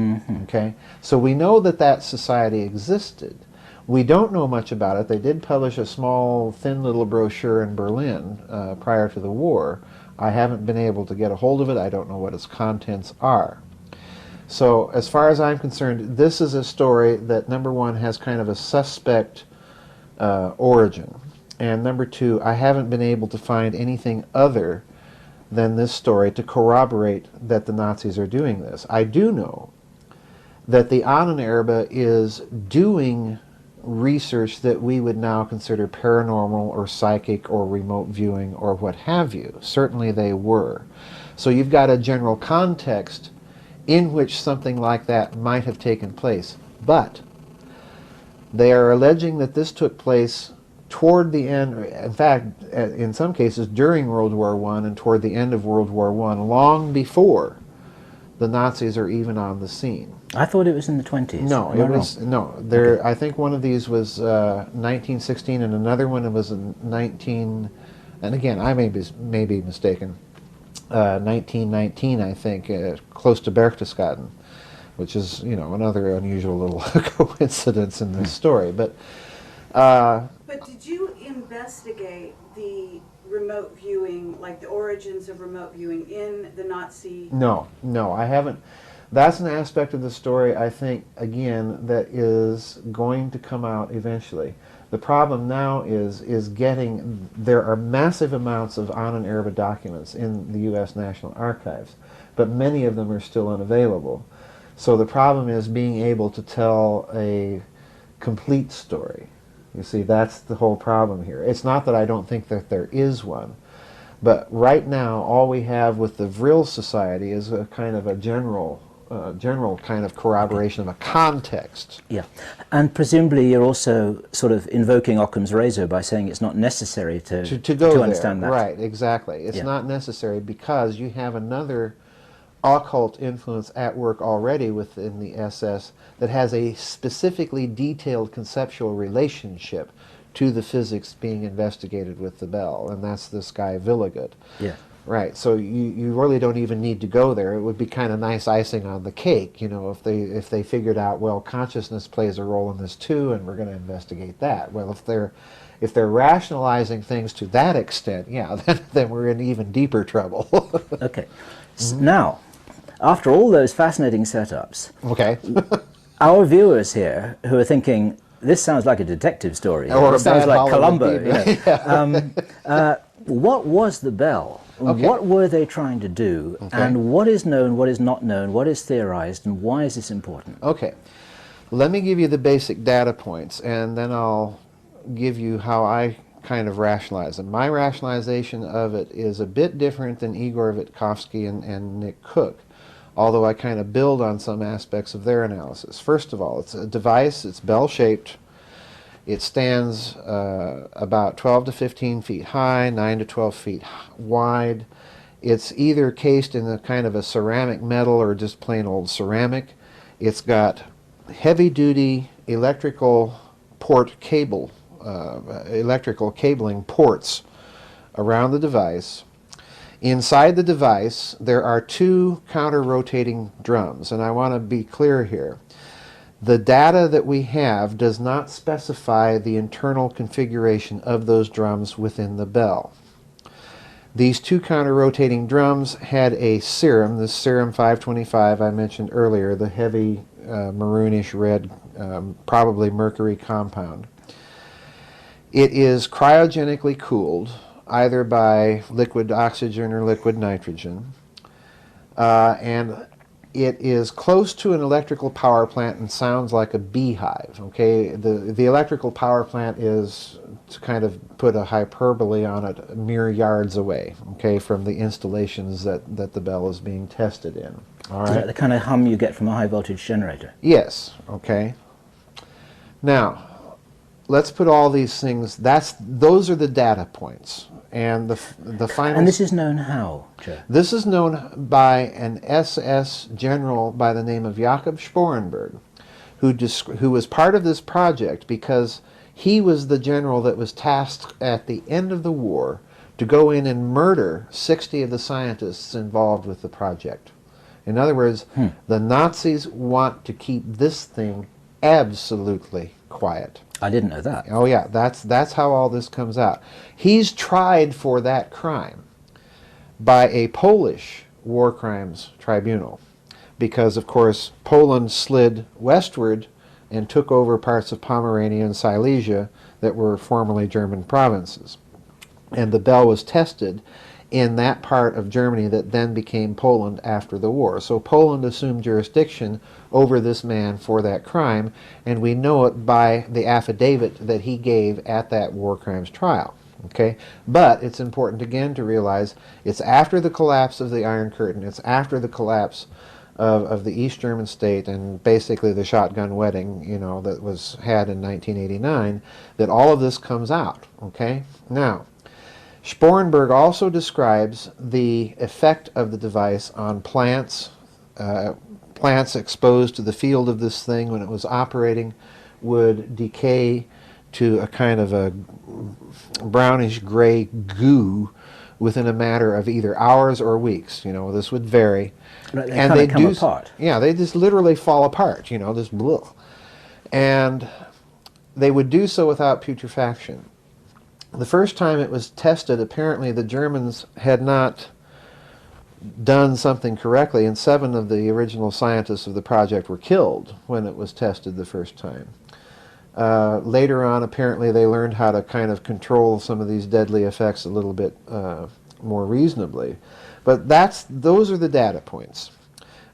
Speaker 2: Okay, so we know that that society existed. We don't know much about it. They did publish a small, thin little brochure in Berlin prior to the war. I haven't been able to get a hold of it. I don't know what its contents are. So as far as I'm concerned, this is a story that, number one, has kind of a suspect origin. And number two, I haven't been able to find anything other than this story to corroborate that the Nazis are doing this. I do know that the Ahnenerbe is doing research that we would now consider paranormal or psychic or remote viewing or what have you. Certainly they were. So you've got a general context in which something like that might have taken place. But they are alleging that this took place toward the end, in fact, in some cases during World War I and toward the end of World War I, long before the Nazis are even on the scene.
Speaker 1: I thought it was in the 20s.
Speaker 2: No, it was no. There, okay. I think one of these was 1916, and another one was in 19. And again, I may be mistaken. 1919, I think, close to Berchtesgaden, which is another unusual little coincidence in this story. But
Speaker 3: did you investigate the remote viewing, like the origins of remote viewing in the Nazi?
Speaker 2: No, I haven't. That's an aspect of the story, I think, again, that is going to come out eventually. The problem now is getting, there are massive amounts of Ahnenerbe documents in the U.S. National Archives, but many of them are still unavailable. So the problem is being able to tell a complete story. You see, that's the whole problem here. It's not that I don't think that there is one, but right now all we have with the Vril Society is a kind of a general kind of corroboration of a context.
Speaker 1: Yeah, and presumably you're also sort of invoking Occam's razor by saying it's not necessary to understand that.
Speaker 2: Right, exactly. It's not necessary because you have another occult influence at work already within the SS that has a specifically detailed conceptual relationship to the physics being investigated with the bell, and that's this guy Villigut.
Speaker 1: Yeah.
Speaker 2: Right, so you really don't even need to go there. It would be kind of nice icing on the cake, if they figured out, well, consciousness plays a role in this too, and we're going to investigate that. Well, if they're rationalizing things to that extent, yeah, then we're in even deeper trouble.
Speaker 1: Okay. Now, after all those fascinating setups,
Speaker 2: okay,
Speaker 1: our viewers here who are thinking, this sounds like a detective story,
Speaker 2: or
Speaker 1: it sounds like Columbo.
Speaker 2: Yeah.
Speaker 1: What was the bell? Okay. What were they trying to do? Okay. And what is known, what is not known, what is theorized, and why is this important?
Speaker 2: Okay. Let me give you the basic data points, and then I'll give you how I kind of rationalize them. My rationalization of it is a bit different than Igor Witkowski and Nick Cook, although I kind of build on some aspects of their analysis. First of all, it's a device, it's bell-shaped. It stands about 12 to 15 feet high, 9 to 12 feet wide. It's either cased in a kind of a ceramic metal or just plain old ceramic. It's got heavy-duty electrical cabling ports around the device. Inside the device, there are two counter-rotating drums, and I want to be clear here. The data that we have does not specify the internal configuration of those drums within the bell. These two counter-rotating drums had a serum, the serum 525 I mentioned earlier, the heavy maroonish red, probably mercury compound. It is cryogenically cooled, either by liquid oxygen or liquid nitrogen, and it is close to an electrical power plant and sounds like a beehive. Okay, the electrical power plant is, to kind of put a hyperbole on it, mere yards away. Okay, from the installations that the bell is being tested in. All right,
Speaker 1: is that the kind of hum you get from a high voltage generator?
Speaker 2: Yes. Okay. Now, let's put all these things. Those are the data points. And the final.
Speaker 1: And this is known how, Joe?
Speaker 2: This is known by an SS general by the name of Jakob Sporenberg, who was part of this project because He was the general that was tasked at the end of the war to go in and murder 60 of the scientists involved with the project. In other words, the Nazis want to keep this thing absolutely quiet.
Speaker 1: I didn't know that.
Speaker 2: Oh yeah, that's how all this comes out. He's tried for that crime by a Polish war crimes tribunal because, of course, Poland slid westward and took over parts of Pomerania and Silesia that were formerly German provinces. And the bell was tested in that part of Germany that then became Poland after the war. So Poland assumed jurisdiction over this man for that crime, and we know it by the affidavit that he gave at that war crimes trial. Okay? But it's important again to realize it's after the collapse of the Iron Curtain, it's after the collapse of the East German state and basically the shotgun wedding, you know, that was had in 1989, that all of this comes out. Okay? Now, Sporenberg also describes the effect of the device on plants. Plants exposed to the field of this thing when it was operating would decay to a kind of a brownish gray goo within a matter of either hours or weeks. You know, this would vary.
Speaker 1: Right, they kind of come apart.
Speaker 2: Yeah, they just literally fall apart, you know, this blue. And they would do so without putrefaction. The first time it was tested, apparently the Germans had not done something correctly, and 7 of the original scientists of the project were killed when it was tested the first time. Later on, apparently they learned how to kind of control some of these deadly effects a little bit more reasonably. But those are the data points.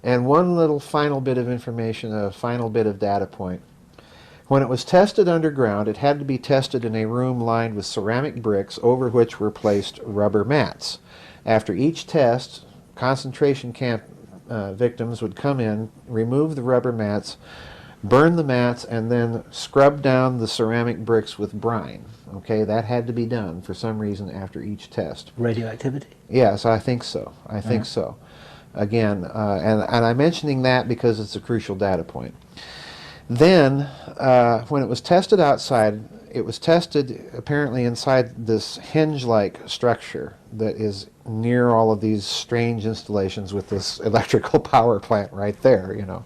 Speaker 2: And one little final bit of information, a final bit of data point. When it was tested underground, it had to be tested in a room lined with ceramic bricks over which were placed rubber mats. After each test, concentration camp victims would come in, remove the rubber mats, burn the mats, and then scrub down the ceramic bricks with brine. Okay, that had to be done for some reason after each test.
Speaker 1: Radioactivity?
Speaker 2: Yes, I think so. I think so. Again, and I'm mentioning that because it's a crucial data point. Then, when it was tested outside, it was tested apparently inside this hinge-like structure that is near all of these strange installations with this electrical power plant right there, you know.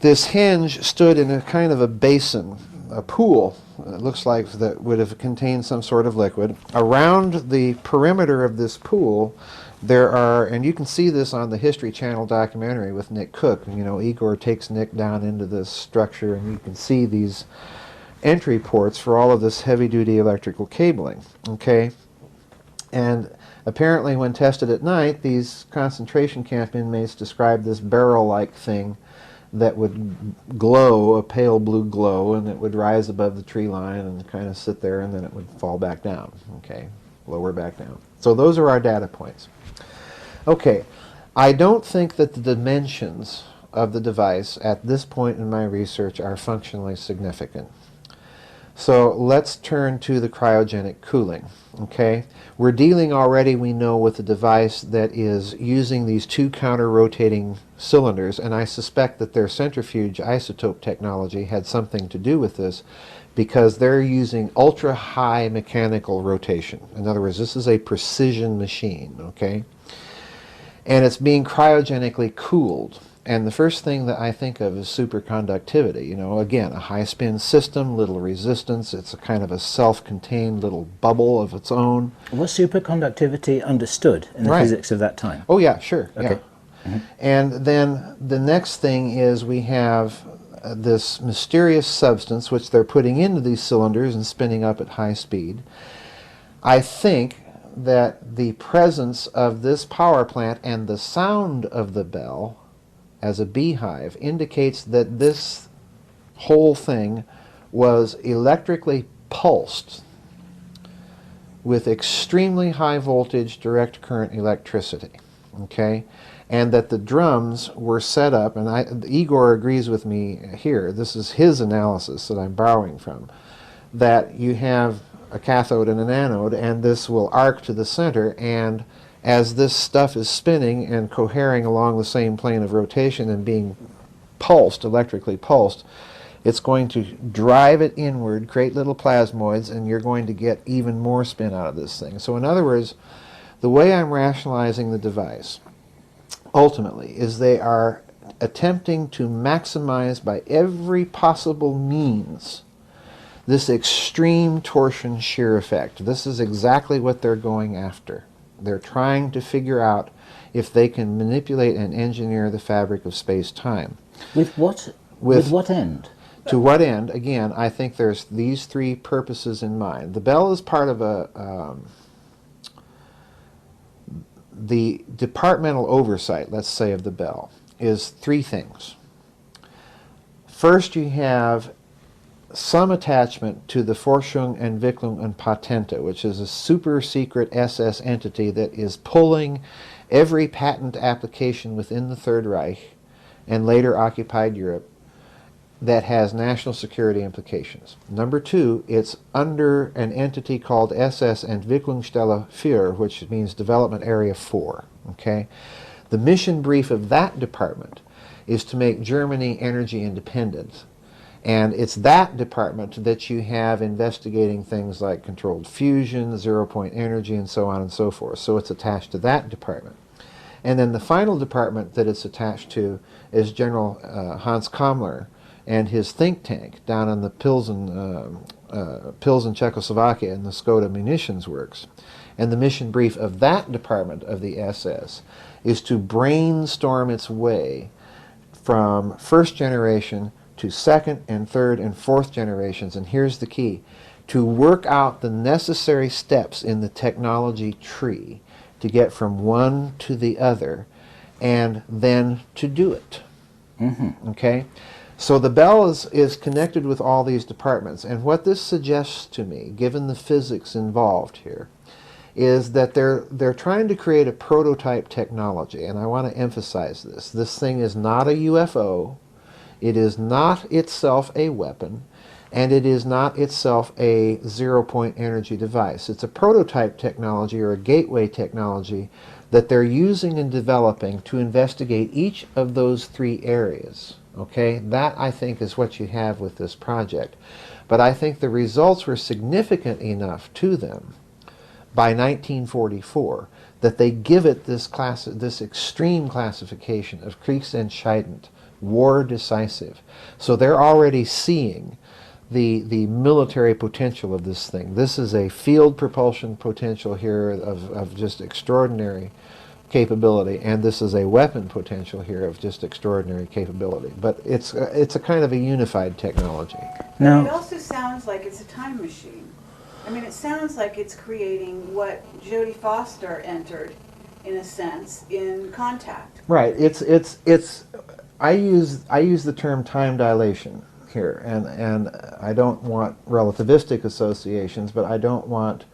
Speaker 2: This hinge stood in a kind of a basin, a pool, it looks like, that would have contained some sort of liquid. Around the perimeter of this pool, there are, and you can see this on the History Channel documentary with Nick Cook, you know, Igor takes Nick down into this structure and you can see these entry ports for all of this heavy-duty electrical cabling, okay? And apparently when tested at night, these concentration camp inmates described this barrel-like thing that would glow, a pale blue glow, and it would rise above the tree line and kind of sit there, and then it would fall back down, okay, lower back down. So those are our data points. Okay, I don't think that the dimensions of the device at this point in my research are functionally significant. So let's turn to the cryogenic cooling, okay? We're dealing already, we know, with a device that is using these 2 counter-rotating cylinders, and I suspect that their centrifuge isotope technology had something to do with this because they're using ultra-high mechanical rotation. In other words, this is a precision machine, okay? And it's being cryogenically cooled. And the first thing that I think of is superconductivity. You know, again, a high-spin system, little resistance. It's a kind of a self-contained little bubble of its own.
Speaker 1: Was superconductivity understood in the physics of that time?
Speaker 2: Oh, yeah, sure.
Speaker 1: Okay.
Speaker 2: Yeah. And then the next thing is we have this mysterious substance which they're putting into these cylinders and spinning up at high speed. I think that the presence of this power plant and the sound of the bell as a beehive indicates that this whole thing was electrically pulsed with extremely high voltage direct current electricity, okay? And that the drums were set up, and Igor agrees with me here, this is his analysis that I'm borrowing from, that you have a cathode and an anode, and this will arc to the center, and as this stuff is spinning and cohering along the same plane of rotation and being pulsed, electrically pulsed, It's going to drive it inward, create little plasmoids, and you're going to get even more spin out of this thing. So in other words, the way I'm rationalizing the device, ultimately, is they are attempting to maximize by every possible means this extreme torsion shear effect. This is exactly what they're going after. They're trying to figure out if they can manipulate and engineer the fabric of space-time.
Speaker 1: With what end?
Speaker 2: To what end? Again, I think there's these three purposes in mind. The bell is part of the departmental oversight, let's say, of the bell, is three things. First, you have some attachment to the Forschung, Entwicklung, and Patente, which is a super secret SS entity that is pulling every patent application within the Third Reich and later occupied Europe that has national security implications. Number two, it's under an entity called SS Entwicklungsstelle 4, which means Development Area 4. Okay? The mission brief of that department is to make Germany energy independent. And it's that department that you have investigating things like controlled fusion, zero-point energy, and so on and so forth. So it's attached to that department. And then the final department that it's attached to is General Hans Kammler and his think tank down in the Pilsen, Czechoslovakia, in the Skoda Munitions Works. And the mission brief of that department of the SS is to brainstorm its way from first generation to second and third and fourth generations, and here's the key, to work out the necessary steps in the technology tree to get from one to the other, and then to do it. Mm-hmm. Okay? So the bell is connected with all these departments, and what this suggests to me, given the physics involved here, is that they're trying to create a prototype technology, and I want to emphasize this. This thing is not a UFO, it is not itself a weapon, and it is not itself a zero-point energy device. It's a prototype technology or a gateway technology that they're using and developing to investigate each of those three areas. Okay, that I think is what you have with this project. But I think the results were significant enough to them by 1944 that they give it this extreme classification of kriegsentscheidend, war decisive. So they're already seeing the military potential of this thing. This is a field propulsion potential here of just extraordinary capability, and this is a weapon potential here of just extraordinary capability. But it's a kind of a unified technology.
Speaker 3: Now, it also sounds like it's a time machine. I mean, it sounds like it's creating what Jodie Foster entered, in a sense, in Contact.
Speaker 2: Right. I use the term time dilation here, and I don't want relativistic associations, but I don't want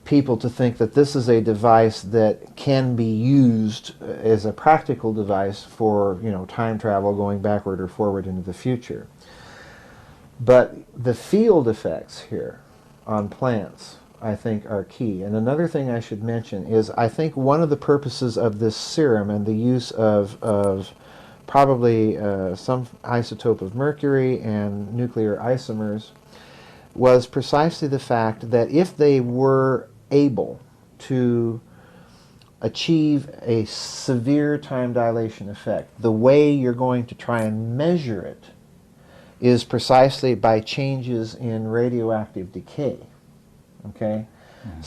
Speaker 2: people to think that this is a device that can be used as a practical device for, time travel going backward or forward into the future. But the field effects here on plants, I think, are key. And another thing I should mention is I think one of the purposes of this serum and the use of probably some isotope of mercury and nuclear isomers was precisely the fact that if they were able to achieve a severe time dilation effect, the way you're going to try and measure it is precisely by changes in radioactive decay. Okay? Mm-hmm.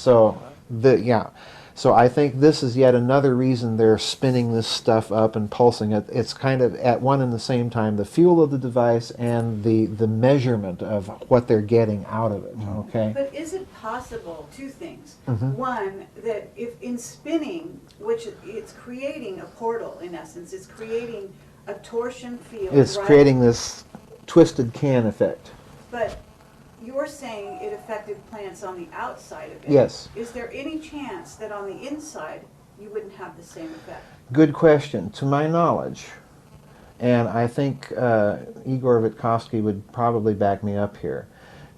Speaker 2: So I think this is yet another reason they're spinning this stuff up and pulsing it. It's kind of at one and the same time the fuel of the device and the measurement of what they're getting out of it. Okay.
Speaker 3: But is it possible, two things.
Speaker 2: Mm-hmm.
Speaker 3: One, that if in spinning, which it's creating a portal in essence, it's creating a torsion field.
Speaker 2: It's creating this twisted can effect.
Speaker 3: But you're saying it affected plants on the outside of it.
Speaker 2: Yes.
Speaker 3: Is there any chance that on the inside you wouldn't have the same effect?
Speaker 2: Good question. To my knowledge, and I think Igor Vitkovsky would probably back me up here,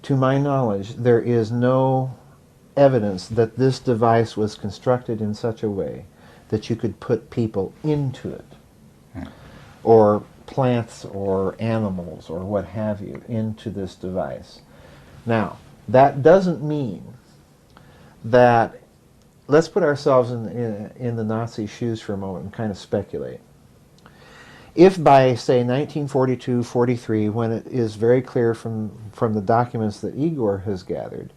Speaker 2: to my knowledge, there is no evidence that this device was constructed in such a way that you could put people into it or plants or animals or what have you into this device. Now, that doesn't mean that, let's put ourselves in the Nazi shoes for a moment and kind of speculate. If by, say, 1942, 43, when it is very clear from the documents that Igor has gathered,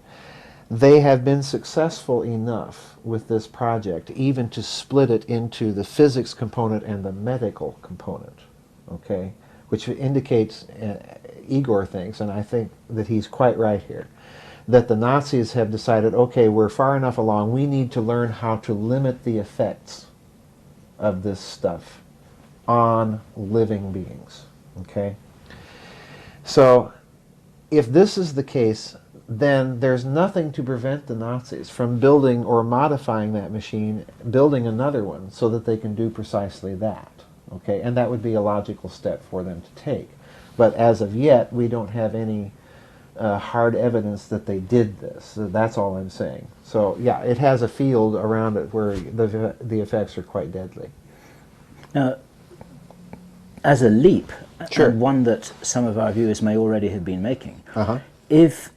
Speaker 2: they have been successful enough with this project even to split it into the physics component and the medical component, okay? Which indicates, Igor thinks, and I think that he's quite right here, that the Nazis have decided, okay, we're far enough along, we need to learn how to limit the effects of this stuff on living beings, okay? So, if this is the case, then there's nothing to prevent the Nazis from building or modifying that machine, building another one, so that they can do precisely that, okay? And that would be a logical step for them to take. But as of yet, we don't have any hard evidence that they did this. So that's all I'm saying. So, yeah, it has a field around it where the effects are quite deadly.
Speaker 1: Now, as a leap,
Speaker 2: Sure.
Speaker 1: and one that some of our viewers may already have been making,
Speaker 2: Uh-huh.
Speaker 1: if,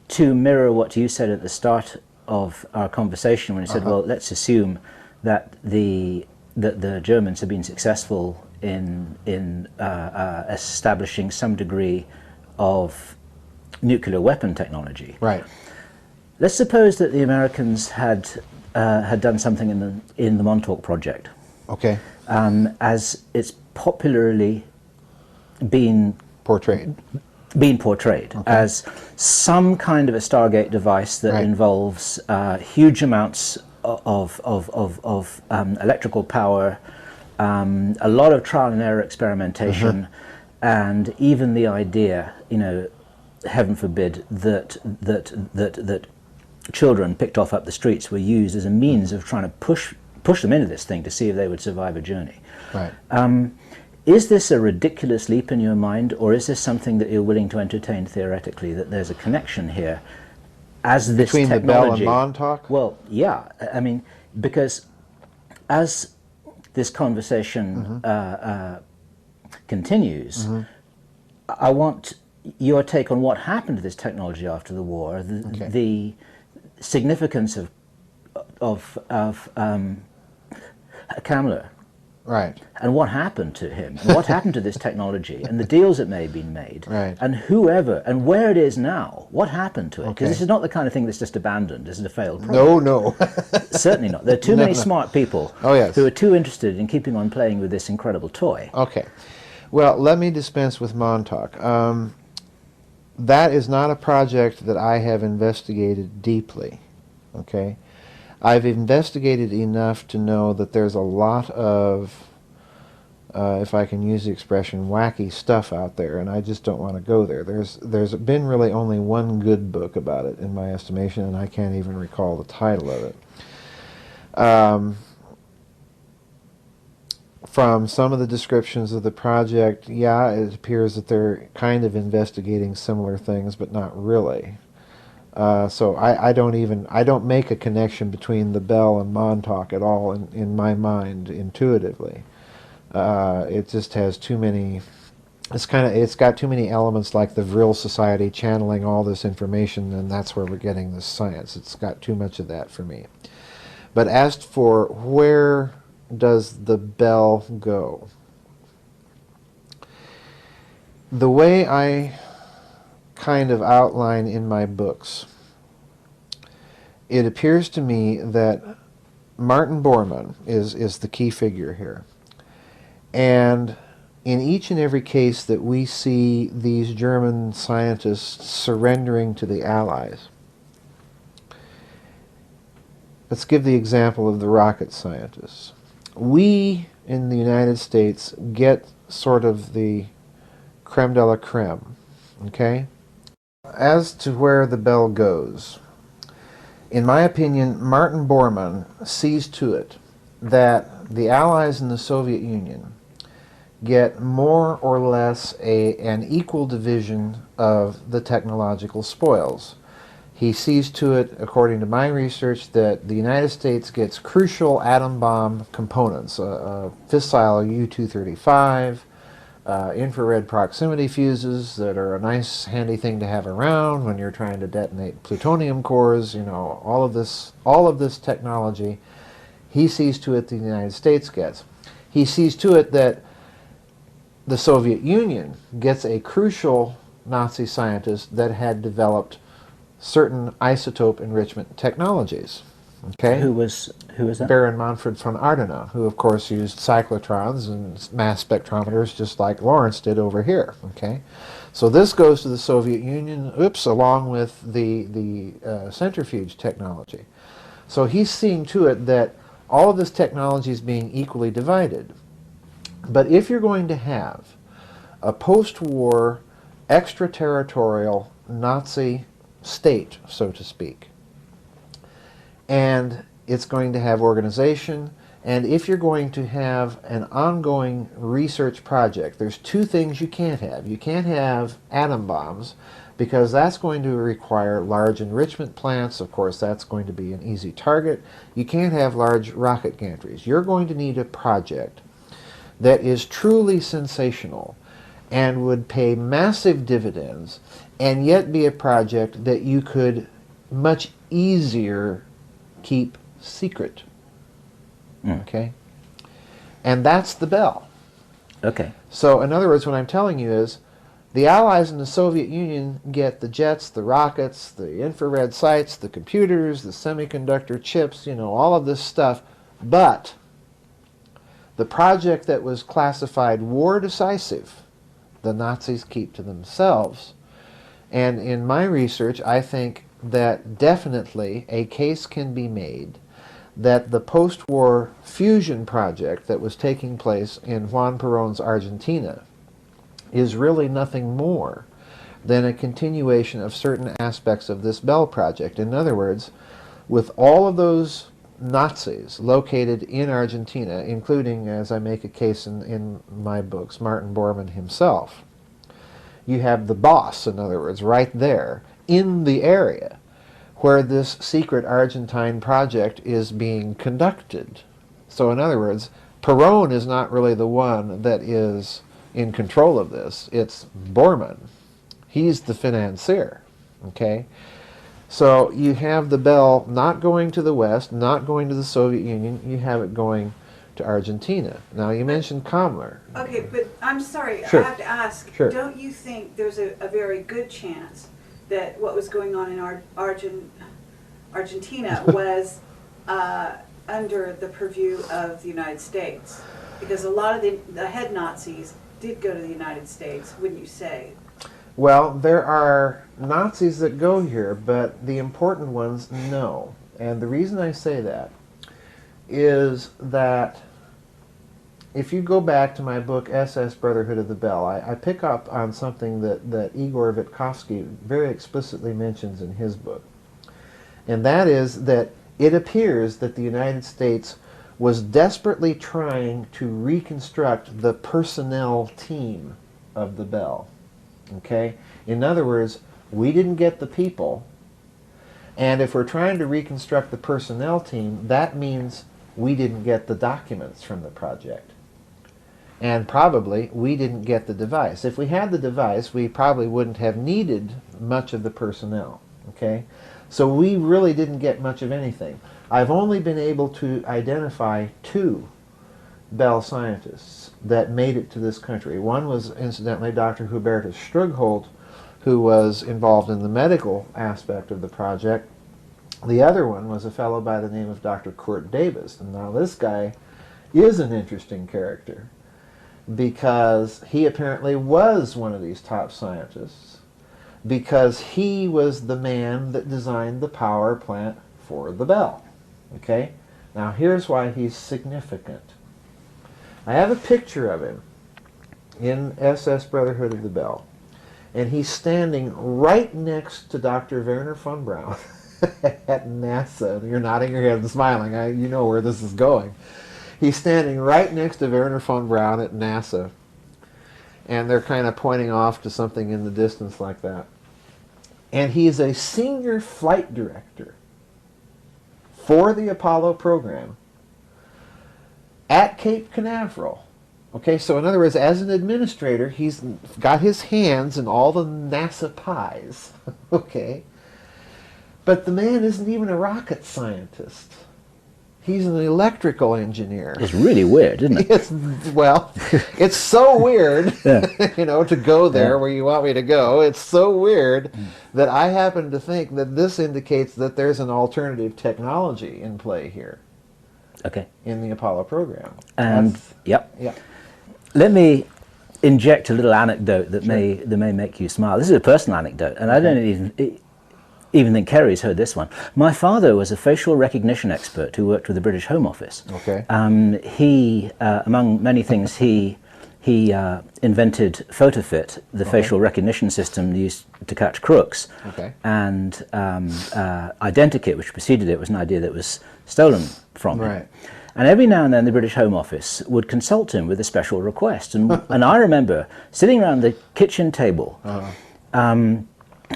Speaker 1: to mirror what you said at the start of our conversation when you said, well, let's assume that the Germans have been successful in establishing some degree of nuclear weapon technology.
Speaker 2: Right.
Speaker 1: Let's suppose that the Americans had done something in the Montauk Project,
Speaker 2: Okay.
Speaker 1: as it's popularly been
Speaker 2: Portrayed.
Speaker 1: as some kind of a Stargate device that
Speaker 2: Right.
Speaker 1: involves huge amounts of electrical power, a lot of trial and error experimentation, and even the idea, you know, heaven forbid, that children picked off up the streets were used as a means of trying to push them into this thing to see if they would survive a journey.
Speaker 2: Right.
Speaker 1: Is this a ridiculous leap in your mind, or is this something that you're willing to entertain theoretically, that there's a connection here as this
Speaker 2: Between
Speaker 1: technology...
Speaker 2: the Bell and Montauk?
Speaker 1: Well, yeah, I mean, because as this conversation continues, I want your take on what happened to this technology after the war, the significance of Camelot.
Speaker 2: Right.
Speaker 1: And what happened to him, and what happened to this technology, and the deals that may have been made,
Speaker 2: Right.
Speaker 1: and whoever, and where it is now, what happened to it? Because
Speaker 2: Okay.
Speaker 1: this is not the kind of thing that's just abandoned, this is a failed project.
Speaker 2: No, no.
Speaker 1: Certainly not. There are too many smart people
Speaker 2: Oh, yes.
Speaker 1: who are too interested in keeping on playing with this incredible toy.
Speaker 2: Okay. Well, let me dispense with Montauk. That is not a project that I have investigated deeply, okay? I've investigated enough to know that there's a lot of, if I can use the expression, wacky stuff out there, and I just don't want to go there. There's been really only one good book about it, in my estimation, and I can't even recall the title of it. From some of the descriptions of the project, yeah, it appears that they're kind of investigating similar things, but not really. So I don't make a connection between the Bell and Montauk at all in my mind intuitively. It just has too many. It's got too many elements, like the Vril Society channeling all this information, and that's where we're getting this science. It's got too much of that for me. But as for where does the Bell go? The way I kind of outline in my books, it appears to me that Martin Bormann is the key figure here. And in each and every case that we see these German scientists surrendering to the Allies, let's give the example of the rocket scientists. We in the United States get sort of the creme de la creme, okay? As to where the Bell goes, in my opinion, Martin Bormann sees to it that the Allies and the Soviet Union get more or less an equal division of the technological spoils. He sees to it, according to my research, that the United States gets crucial atom bomb components, a fissile U-235, infrared proximity fuses that are a nice handy thing to have around when you're trying to detonate plutonium cores, you know, all of this technology. He sees to it the United States gets. He sees to it that the Soviet Union gets a crucial Nazi scientist that had developed certain isotope enrichment technologies. Okay?
Speaker 1: Who was that?
Speaker 2: Baron Manfred von Ardena, who of course used cyclotrons and mass spectrometers just like Lawrence did over here. Okay? So this goes to the Soviet Union, along with the centrifuge technology. So he's seeing to it that all of this technology is being equally divided. But if you're going to have a post-war extraterritorial Nazi state, so to speak, and it's going to have organization, and if you're going to have an ongoing research project, there's two things you can't have. You can't have atom bombs, because that's going to require large enrichment plants. Of course, that's going to be an easy target. You can't have large rocket gantries. You're going to need a project that is truly sensational and would pay massive dividends, and yet be a project that you could much easier keep secret. Okay? And that's the Bell.
Speaker 1: Okay.
Speaker 2: So in other words, what I'm telling you is the Allies and the Soviet Union get the jets, the rockets, the infrared sights, the computers, the semiconductor chips, you know, all of this stuff, but the project that was classified war decisive, the Nazis keep to themselves. And in my research, I think that definitely a case can be made that the post-war fusion project that was taking place in Juan Perón's Argentina is really nothing more than a continuation of certain aspects of this Bell project. In other words, with all of those Nazis located in Argentina, including, as I make a case in my books, Martin Bormann himself, you have the boss, in other words, right there in the area where this secret Argentine project is being conducted. So in other words, Perón is not really the one that is in control of this. It's Bormann. He's the financier. Okay? So you have the Bell not going to the West, not going to the Soviet Union. You have it going to Argentina. Now you mentioned Kammler.
Speaker 3: Okay, but I'm sorry,
Speaker 2: Sure.
Speaker 3: I have to ask,
Speaker 2: Sure.
Speaker 3: don't you think there's a very good chance that what was going on in Argentina was under the purview of the United States? Because a lot of the head Nazis did go to the United States, wouldn't you say?
Speaker 2: Well, there are Nazis that go here, but the important ones, no. And the reason I say that is that if you go back to my book, SS Brotherhood of the Bell, I pick up on something that Igor Vitkovsky very explicitly mentions in his book. And that is that it appears that the United States was desperately trying to reconstruct the personnel team of the Bell. Okay? In other words, we didn't get the people, and if we're trying to reconstruct the personnel team, that means we didn't get the documents from the project. And probably we didn't get the device. If we had the device, we probably wouldn't have needed much of the personnel. Okay? So we really didn't get much of anything. I've only been able to identify 2 Bell scientists that made it to this country. One was, incidentally, Dr. Hubertus Strughold, who was involved in the medical aspect of the project. The other one was a fellow by the name of Dr. Kurt Davis. And now this guy is an interesting character because he apparently was one of these top scientists, because he was the man that designed the power plant for the Bell. Okay? Now here's why he's significant. I have a picture of him in SS Brotherhood of the Bell, and he's standing right next to Dr. Werner von Braun at NASA. You're nodding your head and smiling. You know where this is going. He's standing right next to Werner von Braun at NASA, and they're kind of pointing off to something in the distance like that. And he's a senior flight director for the Apollo program at Cape Canaveral Okay, so in other words, as an administrator, he's got his hands in all the NASA pies. Okay, but the man isn't even a rocket scientist. He's an electrical engineer.
Speaker 1: It's really weird, isn't it?
Speaker 2: It's so weird,
Speaker 1: Yeah.
Speaker 2: to go there
Speaker 1: Yeah.
Speaker 2: where you want me to go. It's so weird that I happen to think that this indicates that there's an alternative technology in play here
Speaker 1: Okay.
Speaker 2: in the Apollo program.
Speaker 1: And, yep.
Speaker 2: Yeah.
Speaker 1: Let me inject a little anecdote that
Speaker 2: Sure.
Speaker 1: may make you smile. This is a personal anecdote, and I don't even think Kerry's heard this one. My father was a facial recognition expert who worked with the British Home Office.
Speaker 2: Okay.
Speaker 1: He, among many things, he invented PhotoFit, the facial recognition system used to catch crooks.
Speaker 2: Okay.
Speaker 1: And Identikit, which preceded it, was an idea that was stolen from him.
Speaker 2: Right.
Speaker 1: And every now and then the British Home Office would consult him with a special request. And I remember sitting around the kitchen table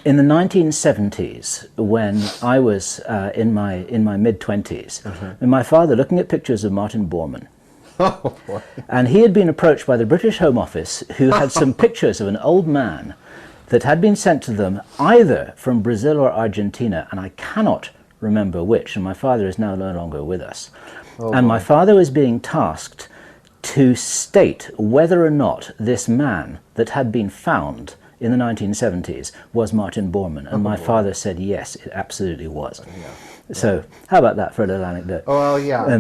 Speaker 1: in the 1970s, when I was in my mid-20s, and my father looking at pictures of Martin Bormann.
Speaker 2: Oh, boy.
Speaker 1: And he had been approached by the British Home Office, who had some pictures of an old man that had been sent to them either from Brazil or Argentina, and I cannot remember which, and my father is now no longer with us. And my father was being tasked to state whether or not this man that had been found in the 1970s was Martin Bormann. And my father said yes, it absolutely was.
Speaker 2: Yeah.
Speaker 1: So how about that for a little anecdote?
Speaker 2: Oh, well, yeah.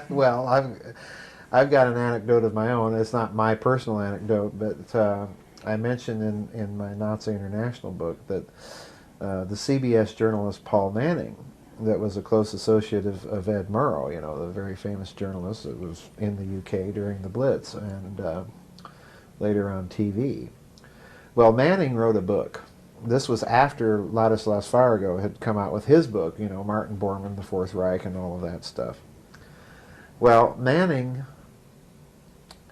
Speaker 2: Well, I've got an anecdote of my own. It's not my personal anecdote, but I mentioned in my Nazi International book that the CBS journalist Paul Manning, that was a close associate of Ed Murrow, the very famous journalist that was in the UK during the Blitz and later on TV. Well, Manning wrote a book. This was after Ladislas Farrell had come out with his book, Martin Bormann, the Fourth Reich, and all of that stuff. Well, Manning,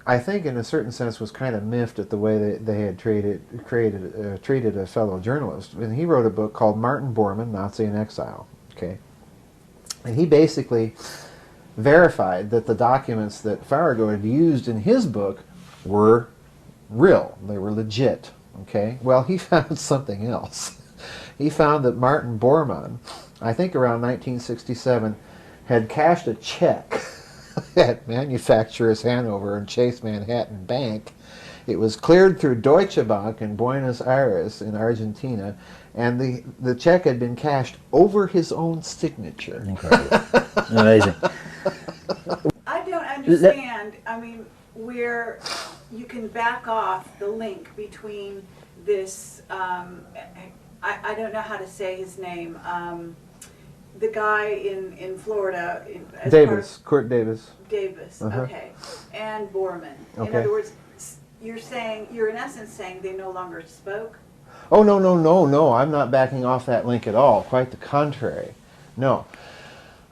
Speaker 2: I think in a certain sense, was kind of miffed at the way they had treated a fellow journalist. And he wrote a book called Martin Bormann, Nazi in Exile. Okay, and he basically verified that the documents that Farragut had used in his book were real. They were legit. Okay, well, he found something else. He found that Martin Bormann, I think around 1967, had cashed a check at Manufacturers Hanover and Chase Manhattan Bank. It was cleared through Deutsche Bank in Buenos Aires in Argentina, and the check had been cashed over his own signature.
Speaker 1: Incredible. Amazing.
Speaker 3: I don't understand, where you can back off the link between this, I don't know how to say his name, the guy in Florida.
Speaker 2: Davis, Kurt Davis.
Speaker 3: Davis, okay, and Bormann.
Speaker 2: Okay.
Speaker 3: In other words, you're in essence saying they no longer spoke?
Speaker 2: Oh, no, I'm not backing off that link at all. Quite the contrary. No.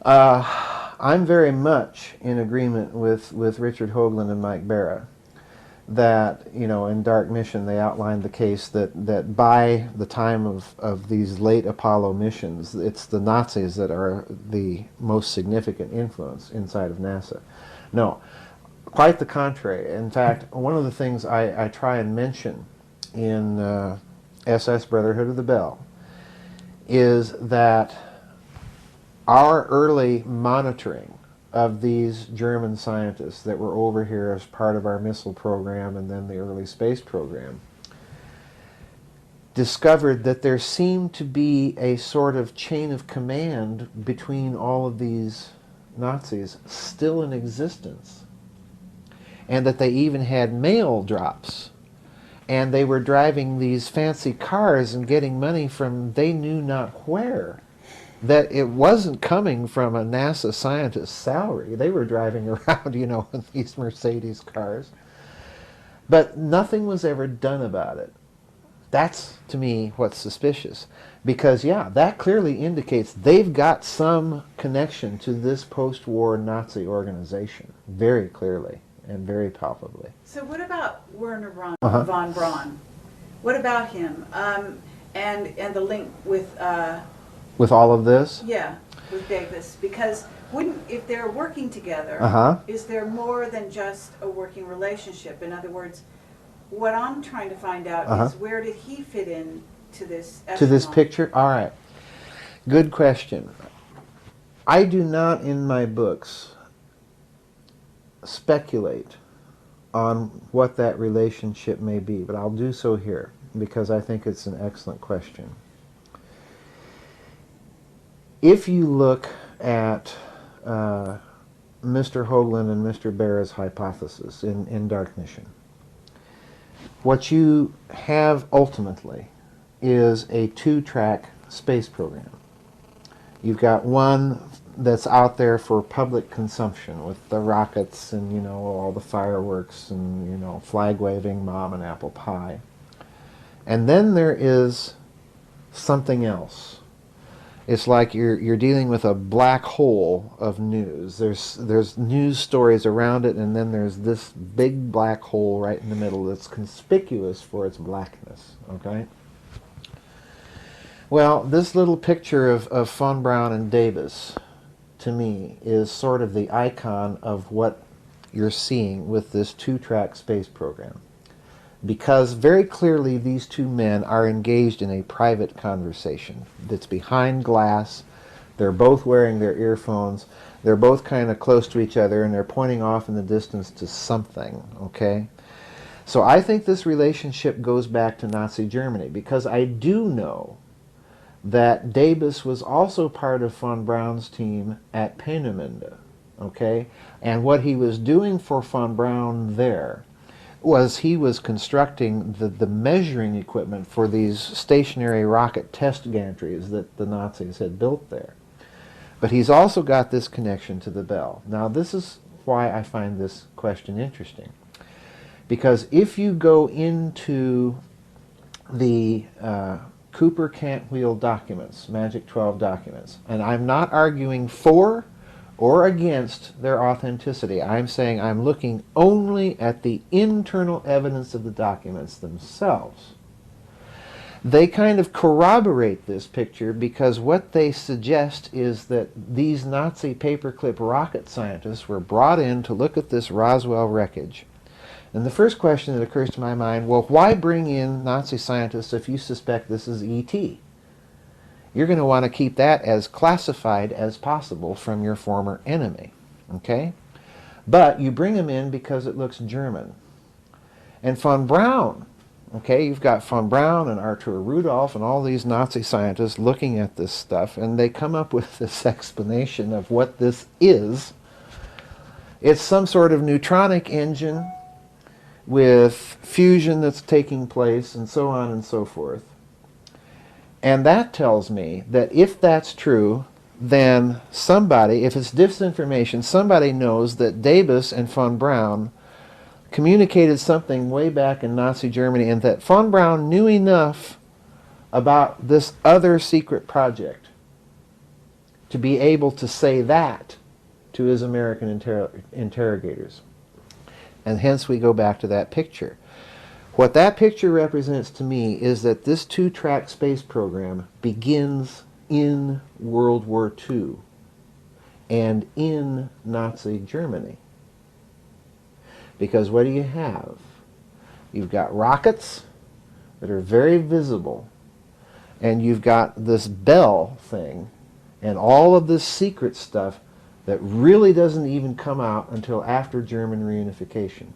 Speaker 2: I'm very much in agreement with Richard Hoagland and Mike Barra that, in Dark Mission they outlined the case that by the time of these late Apollo missions, it's the Nazis that are the most significant influence inside of NASA. No, quite the contrary. In fact, one of the things I try and mention in SS Brotherhood of the Bell is that our early monitoring of these German scientists that were over here as part of our missile program and then the early space program discovered that there seemed to be a sort of chain of command between all of these Nazis still in existence, and that they even had mail drops, and they were driving these fancy cars and getting money from they knew not where. That it wasn't coming from a NASA scientist's salary. They were driving around, in these Mercedes cars. But nothing was ever done about it. That's, to me, what's suspicious. Because, yeah, that clearly indicates they've got some connection to this post-war Nazi organization, very clearly and very palpably.
Speaker 3: So what about Werner von Braun? What about him? And the link with
Speaker 2: all of this?
Speaker 3: Yeah. with Davis? Because if they're working together, is there more than just a working relationship? In other words, what I'm trying to find out is where did he fit in to this echelon?
Speaker 2: To this picture? All right. Good question. I do not in my books speculate on what that relationship may be, but I'll do so here because I think it's an excellent question. If you look at Mr. Hoagland and Mr. Barra's hypothesis in Dark Mission, what you have ultimately is a two-track space program. You've got one that's out there for public consumption with the rockets and, you know, all the fireworks and, you know, flag waving, mom and apple pie. And then there is something else. It's like you're dealing with a black hole of news. There's news stories around it, and then there's this big black hole right in the middle that's conspicuous for its blackness, okay? Well, this little picture of Von Braun and Davis, to me, is sort of the icon of what you're seeing with this two-track space program. Because very clearly these two men are engaged in a private conversation that's behind glass. They're both wearing their earphones. They're both kind of close to each other, and they're pointing off in the distance to something, okay? So I think this relationship goes back to Nazi Germany, because I do know that Davis was also part of von Braun's team at Peenemünde, okay? And what he was doing for von Braun there was he was constructing the measuring equipment for these stationary rocket test gantries that the Nazis had built there. But he's also got this connection to the Bell. Now this is why I find this question interesting. Because if you go into the Cooper Cantwheel documents, Magic 12 documents, and I'm not arguing for or against their authenticity. I'm saying I'm looking only at the internal evidence of the documents themselves. They kind of corroborate this picture because what they suggest is that these Nazi paperclip rocket scientists were brought in to look at this Roswell wreckage. And the first question that occurs to my mind, well, why bring in Nazi scientists if you suspect this is E.T.? You're going to want to keep that as classified as possible from your former enemy, okay? But you bring them in because it looks German. And von Braun, okay, you've got von Braun and Arthur Rudolph and all these Nazi scientists looking at this stuff, and they come up with this explanation of what this is. It's some sort of neutronic engine with fusion that's taking place and so on and so forth. And that tells me that if that's true, then somebody, if it's disinformation, somebody knows that Davis and von Braun communicated something way back in Nazi Germany, and that von Braun knew enough about this other secret project to be able to say that to his American interrogators. And hence we go back to that picture. What that picture represents to me is that this two-track space program begins in World War II and in Nazi Germany. Because what do you have? You've got rockets that are very visible, and you've got this Bell thing and all of this secret stuff that really doesn't even come out until after German reunification.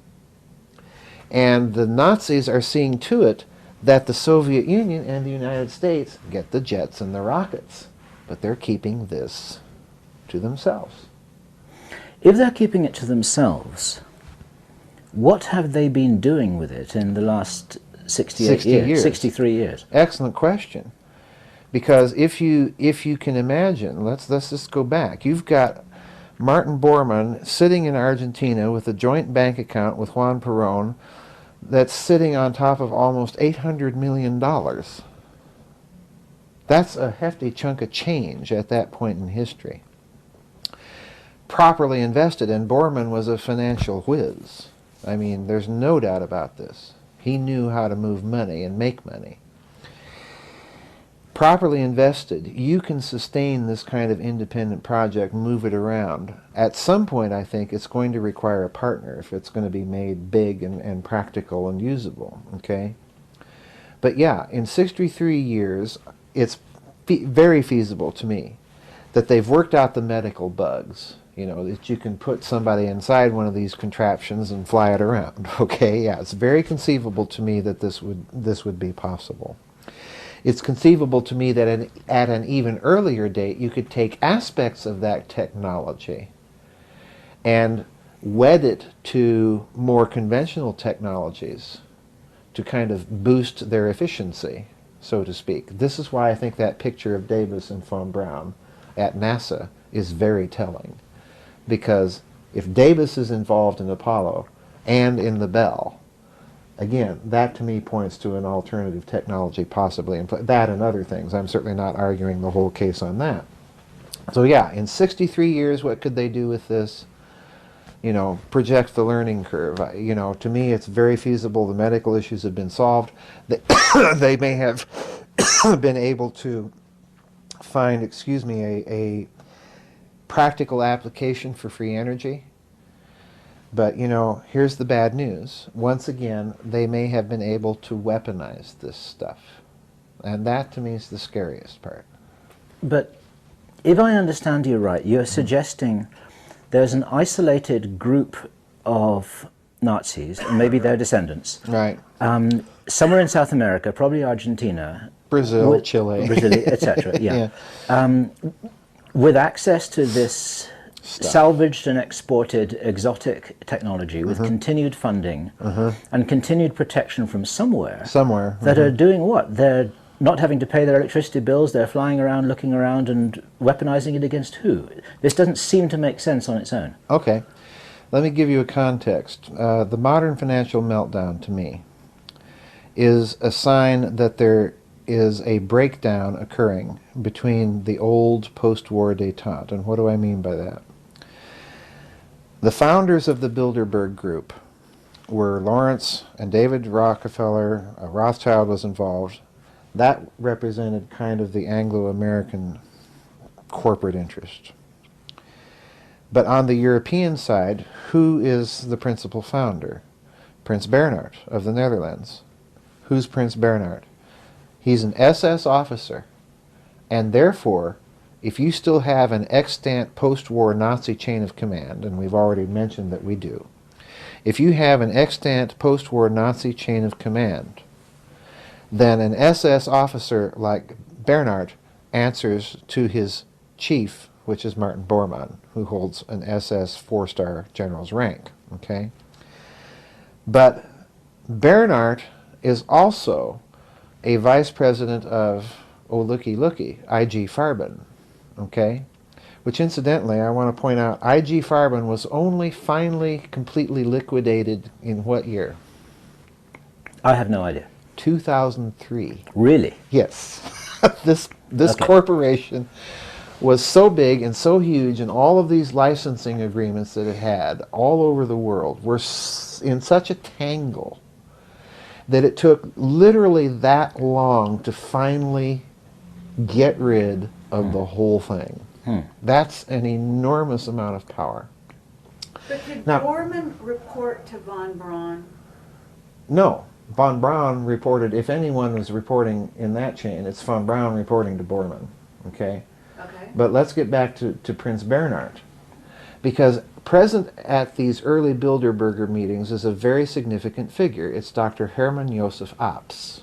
Speaker 2: And the Nazis are seeing to it that the Soviet Union and the United States get the jets and the rockets. But they're keeping this to themselves.
Speaker 1: If they're keeping it to themselves, what have they been doing with it in the last 63 years?
Speaker 2: Excellent question. Because if you can imagine, let's just go back. You've got Martin Bormann sitting in Argentina with a joint bank account with Juan Perón that's sitting on top of almost $800 million. That's a hefty chunk of change at that point in history. Properly invested, and Bormann was a financial whiz. I mean, there's no doubt about this. He knew how to move money and make money. properly invested, you can sustain this kind of independent project, move it around. At some point, I think it's going to require a partner if it's going to be made big and practical and usable, okay? But yeah, in 63 years, it's very feasible to me that they've worked out the medical bugs, you know, that you can put somebody inside one of these contraptions and fly it around, okay? Yeah, it's very conceivable to me that this would be possible. It's conceivable to me that at an even earlier date, you could take aspects of that technology and wed it to more conventional technologies to kind of boost their efficiency, so to speak. This is why I think that picture of Davis and von Braun at NASA is very telling. Because if Davis is involved in Apollo and in the Bell, again, that to me points to an alternative technology possibly, and that and other things. I'm certainly not arguing the whole case on that. So yeah, in 63 years, what could they do with this? You know, project the learning curve. You know, to me, it's very feasible. The medical issues have been solved. They may have been able to find, excuse me, a practical application for free energy. But, you know, here's the bad news. Once again, they may have been able to weaponize this stuff. And that, to me, is the scariest part.
Speaker 1: But if I understand you right, you're suggesting there's an isolated group of Nazis, maybe their descendants,
Speaker 2: Right.
Speaker 1: Somewhere in South America, probably Argentina,
Speaker 2: Brazil, Chile.
Speaker 1: Brazil, etc. Yeah.
Speaker 2: Yeah.
Speaker 1: With access to this salvaged and exported exotic technology, with continued funding and continued protection from somewhere, that are doing what? They're not having to pay their electricity bills, they're flying around, looking around, and weaponizing it against who? This doesn't seem to make sense on its own.
Speaker 2: Okay. Let me give you a context. The modern financial meltdown, to me, is a sign that there is a breakdown occurring between the old post-war détente. And what do I mean by that? The founders of the Bilderberg Group were Lawrence and David Rockefeller. Rothschild was involved. That represented kind of the Anglo-American corporate interest. But on the European side, who is the principal founder? Prince Bernhard of the Netherlands. Who's Prince Bernhard? He's an SS officer, and therefore, if you still have an extant post-war Nazi chain of command, and we've already mentioned that we do, if you have an extant post-war Nazi chain of command, then an SS officer like Bernhard answers to his chief, which is Martin Bormann, who holds an SS four-star general's rank. Okay? But Bernhard is also a vice president of, oh looky looky, IG Farben. Okay? Which incidentally, I want to point out, IG Farben was only finally completely liquidated in what year?
Speaker 1: I have no idea.
Speaker 2: 2003.
Speaker 1: Really?
Speaker 2: Yes. This corporation was so big and so huge, and all of these licensing agreements that it had all over the world were in such a tangle that it took literally that long to finally get rid of the whole thing. That's an enormous amount of power.
Speaker 3: But did
Speaker 2: Now,
Speaker 3: Bormann report to von Braun?
Speaker 2: No. Von Braun reported, if anyone was reporting in that chain, it's von Braun reporting to Bormann. Okay?
Speaker 3: Okay.
Speaker 2: But let's get back to Prince Bernhard. Because present at these early Bilderberger meetings is a very significant figure. It's Dr. Hermann Josef Abs,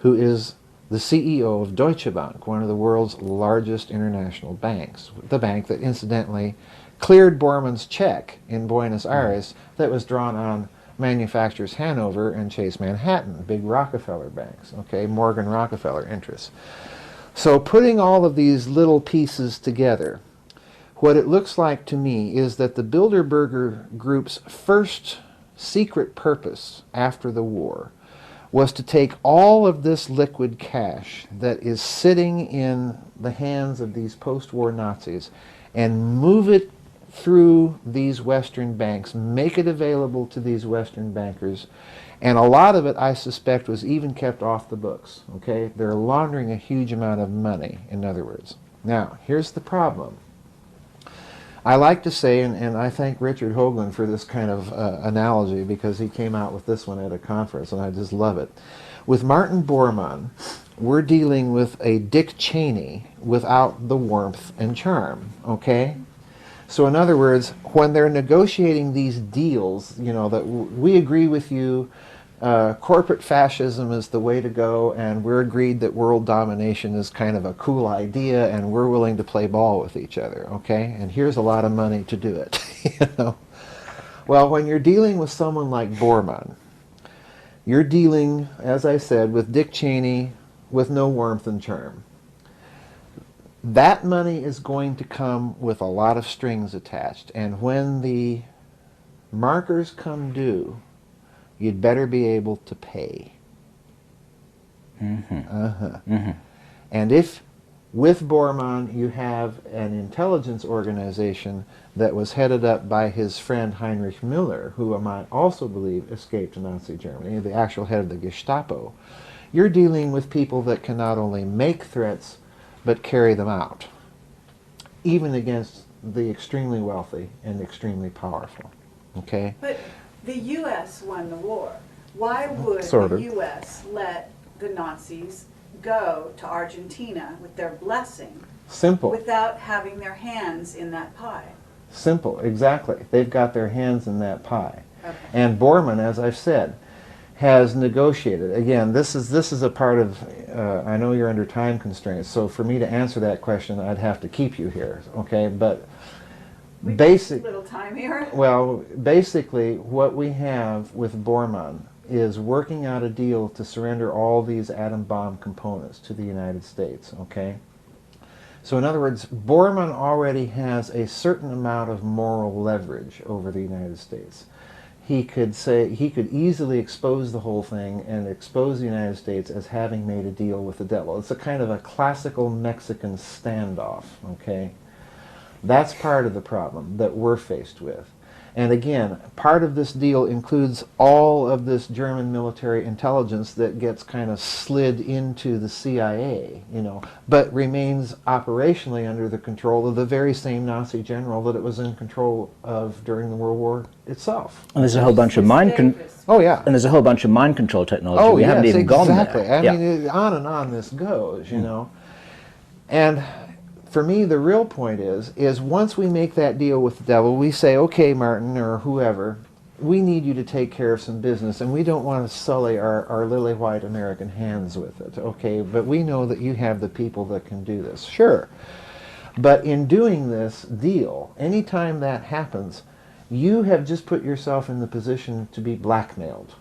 Speaker 2: who is the CEO of Deutsche Bank, one of the world's largest international banks. The bank that incidentally cleared Bormann's check in Buenos Aires that was drawn on Manufacturers Hanover and Chase Manhattan, big Rockefeller banks, okay, Morgan Rockefeller interests. So putting all of these little pieces together, what it looks like to me is that the Bilderberger Group's first secret purpose after the war was to take all of this liquid cash that is sitting in the hands of these post-war Nazis and move it through these Western banks, make it available to these Western bankers, And a lot of it, I suspect, was even kept off the books, okay? They're laundering a huge amount of money, in other words. Now, here's the problem. I like to say, and I thank Richard Hoagland for this kind of analogy, because he came out with this one at a conference, and I just love it. With Martin Bormann, we're dealing with a Dick Cheney without the warmth and charm, okay? So in other words, when they're negotiating these deals, you know, that we agree with you, corporate fascism is the way to go, and we're agreed that world domination is kind of a cool idea, and we're willing to play ball with each other, okay? And here's a lot of money to do it, you know? Well, when you're dealing with someone like Bormann, you're dealing, as I said, with Dick Cheney with no warmth and charm. That money is going to come with a lot of strings attached, and when the markers come due, you'd better be able to pay. And if, with Bormann, you have an intelligence organization that was headed up by his friend Heinrich Müller, who I also believe escaped to Nazi Germany, the actual head of the Gestapo, you're dealing with people that can not only make threats, but carry them out, even against the extremely wealthy and extremely powerful, okay?
Speaker 3: But the U.S. won the war. Why would
Speaker 2: Sort
Speaker 3: the
Speaker 2: of.
Speaker 3: U.S. let the Nazis go to Argentina with their blessing
Speaker 2: Simple.
Speaker 3: without having their hands in that pie?
Speaker 2: Simple, exactly. They've got their hands in that pie.
Speaker 3: Okay.
Speaker 2: And Bormann, as I've said, has negotiated. Again, this is a part of, I know you're under time constraints, so for me to answer that question, I'd have to keep you here, okay? But
Speaker 3: We
Speaker 2: basic,
Speaker 3: little time here.
Speaker 2: well, basically what we have with Bormann is working out a deal to surrender all these atom bomb components to the United States, okay? So in other words, Bormann already has a certain amount of moral leverage over the United States. He could easily expose the whole thing and expose the United States as having made a deal with the devil. It's a kind of a classical Mexican standoff, okay? That's part of the problem that we're faced with. And again, part of this deal includes all of this German military intelligence that gets kind of slid into the CIA, you know, but remains operationally under the control of the very same Nazi general that it was in control of during the World War itself.
Speaker 1: And there's a whole bunch of
Speaker 2: Oh yeah.
Speaker 1: and there's a whole bunch of mind control technology.
Speaker 2: Oh,
Speaker 1: We haven't
Speaker 2: yes,
Speaker 1: even gone there.
Speaker 2: exactly. I mean, on and on this goes, you know. And for me, the real point is once we make that deal with the devil, we say, okay, Martin, or whoever, we need you to take care of some business, and we don't want to sully our lily white American hands with it, okay? But we know that you have the people that can do this. Sure. But in doing this deal, anytime that happens, you have just put yourself in the position to be blackmailed.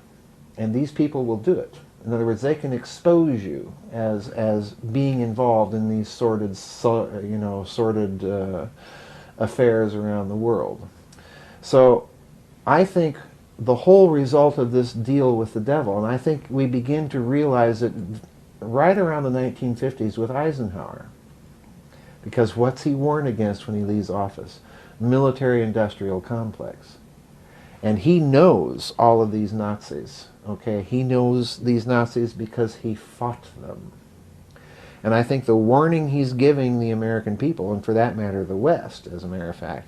Speaker 2: And these people will do it. In other words, they can expose you as being involved in these sordid affairs around the world. So I think the whole result of this deal with the devil, and I think we begin to realize it right around the 1950s with Eisenhower. Because what's he warned against when he leaves office? Military-industrial complex. And he knows all of these Nazis, okay? He knows these Nazis because he fought them. And I think the warning he's giving the American people, and for that matter the West, as a matter of fact,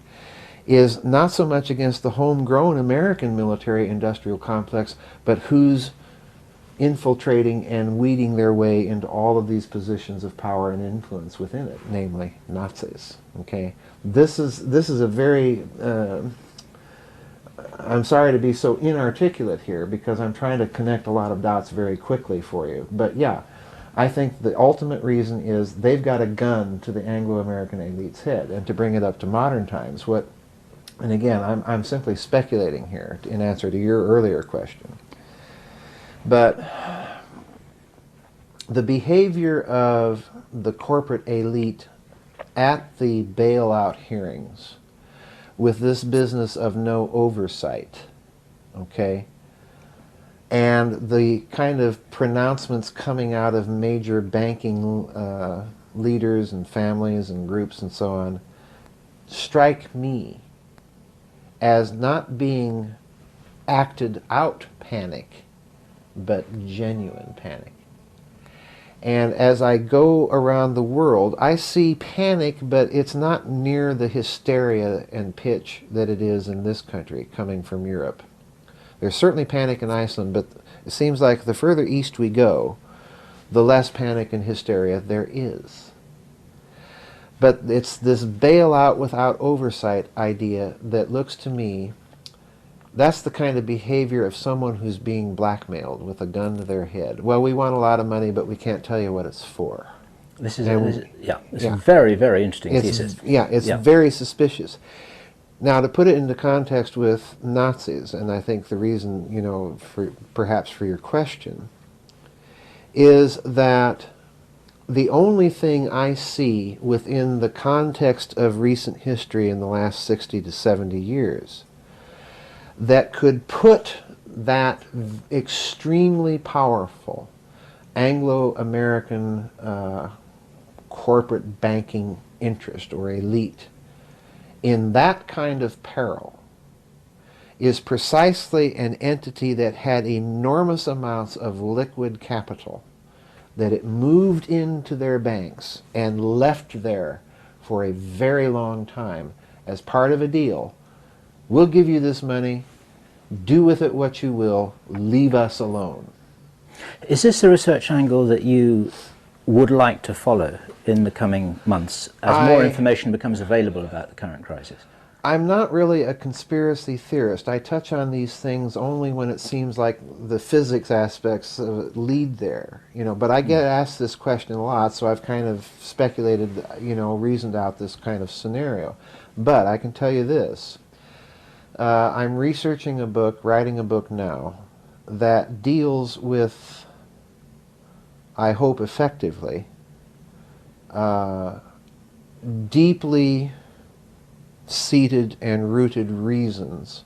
Speaker 2: is not so much against the homegrown American military-industrial complex, but who's infiltrating and weeding their way into all of these positions of power and influence within it, namely Nazis, okay? This is a very... I'm sorry to be so inarticulate here because I'm trying to connect a lot of dots very quickly for you. But yeah, I think the ultimate reason is they've got a gun to the Anglo-American elite's head. And to bring it up to modern times, and again, I'm simply speculating here in answer to your earlier question. But the behavior of the corporate elite at the bailout hearings with this business of no oversight, okay, and the kind of pronouncements coming out of major banking leaders and families and groups and so on, strike me as not being acted out panic, but genuine panic. And as I go around the world, I see panic, but it's not near the hysteria and pitch that it is in this country coming from Europe. There's certainly panic in Iceland, but it seems like the further east we go, the less panic and hysteria there is. But it's this bailout without oversight idea that looks to me, that's the kind of behavior of someone who's being blackmailed with a gun to their head. Well, we want a lot of money, but we can't tell you what it's for.
Speaker 1: This is a very, very interesting thesis.
Speaker 2: Yeah, it's very suspicious. Now, to put it into context with Nazis, and I think the reason, you know, perhaps for your question, is that the only thing I see within the context of recent history in the last 60 to 70 years that could put that extremely powerful Anglo-American corporate banking interest or elite in that kind of peril is precisely an entity that had enormous amounts of liquid capital that it moved into their banks and left there for a very long time as part of a deal. We'll give you this money, do with it what you will, leave us alone.
Speaker 1: Is this a research angle that you would like to follow in the coming months as more information becomes available about the current crisis?
Speaker 2: I'm not really a conspiracy theorist. I touch on these things only when it seems like the physics aspects lead there, you know. But I get asked this question a lot, so I've kind of speculated, you know, reasoned out this kind of scenario. But I can tell you this. I'm researching a book, writing a book now, that deals with, I hope effectively, deeply seated and rooted reasons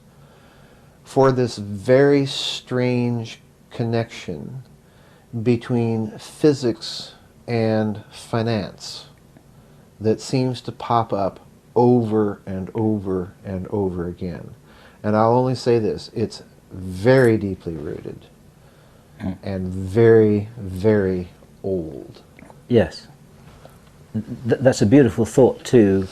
Speaker 2: for this very strange connection between physics and finance that seems to pop up over and over and over again. And I'll only say this, it's very deeply rooted and very, very old.
Speaker 1: Yes. That's a beautiful thought to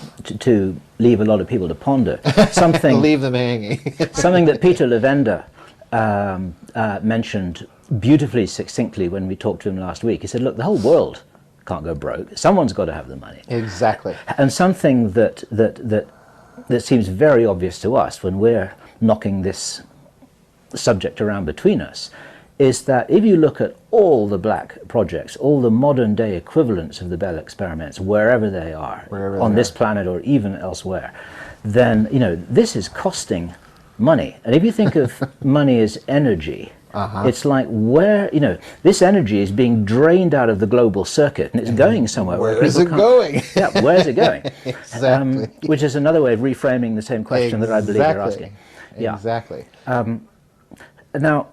Speaker 1: leave a lot of people to ponder. Something
Speaker 2: leave them hanging.
Speaker 1: Something that Peter Levender mentioned beautifully, succinctly when we talked to him last week. He said, look, the whole world can't go broke. Someone's got to have the money.
Speaker 2: Exactly.
Speaker 1: And something that seems very obvious to us when we're knocking this subject around between us is that if you look at all the black projects, all the modern day equivalents of the Bell experiments, wherever they are, on this planet or even elsewhere, then, you know, this is costing money. And if you think of money as energy, it's like where, you know, this energy is being drained out of the global circuit and it's going somewhere.
Speaker 2: Where is it going?
Speaker 1: Yeah, where's it going?
Speaker 2: Exactly.
Speaker 1: Which is another way of reframing the same question that I believe you're asking. Yeah.
Speaker 2: Exactly.
Speaker 1: Now,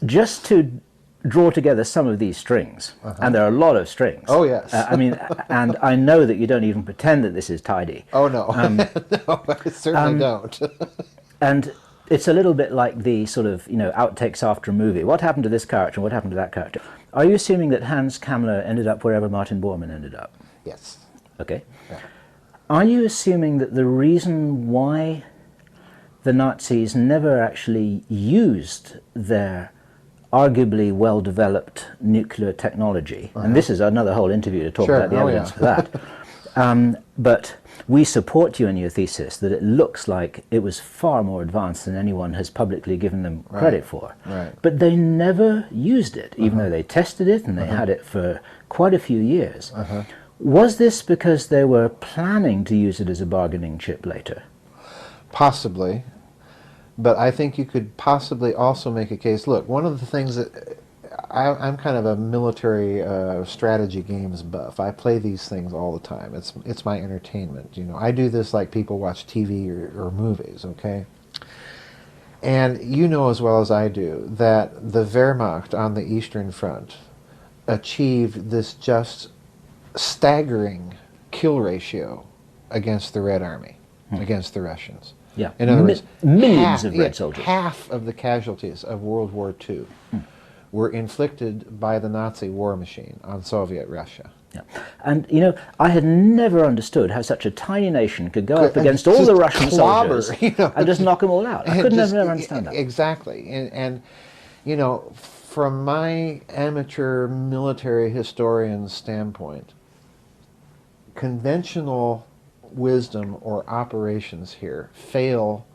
Speaker 1: just to draw together some of these strings, and there are a lot of strings.
Speaker 2: Oh, yes.
Speaker 1: I mean, and I know that you don't even pretend that this is tidy.
Speaker 2: Oh, no. No, I certainly don't.
Speaker 1: And it's a little bit like the sort of, you know, outtakes after a movie. What happened to this character and what happened to that character? Are you assuming that Hans Camelot ended up wherever Martin Bormann ended up?
Speaker 2: Yes.
Speaker 1: Okay.
Speaker 2: Yeah.
Speaker 1: Are you assuming that the reason why the Nazis never actually used their arguably well-developed nuclear technology, and this is another whole interview to talk about the evidence for that, but we support you in your thesis that it looks like it was far more advanced than anyone has publicly given them credit for.
Speaker 2: Right.
Speaker 1: But they never used it, even though they tested it and they had it for quite a few years. Was this because they were planning to use it as a bargaining chip later?
Speaker 2: Possibly. But I think you could possibly also make a case. Look, one of the things that I'm kind of a military strategy games buff. I play these things all the time. It's my entertainment. You know, I do this like people watch TV or movies. Okay. And you know as well as I do that the Wehrmacht on the Eastern Front achieved this just staggering kill ratio against the Red Army, against the Russians.
Speaker 1: Yeah,
Speaker 2: in other words,
Speaker 1: millions of Red soldiers.
Speaker 2: Half of the casualties of World War II were inflicted by the Nazi war machine on Soviet Russia.
Speaker 1: Yeah. And, you know, I had never understood how such a tiny nation could go up against all the Russian soldiers and just knock them all out. I could never understand that.
Speaker 2: Exactly. And, you know, from my amateur military historian's standpoint, conventional wisdom or operations here fail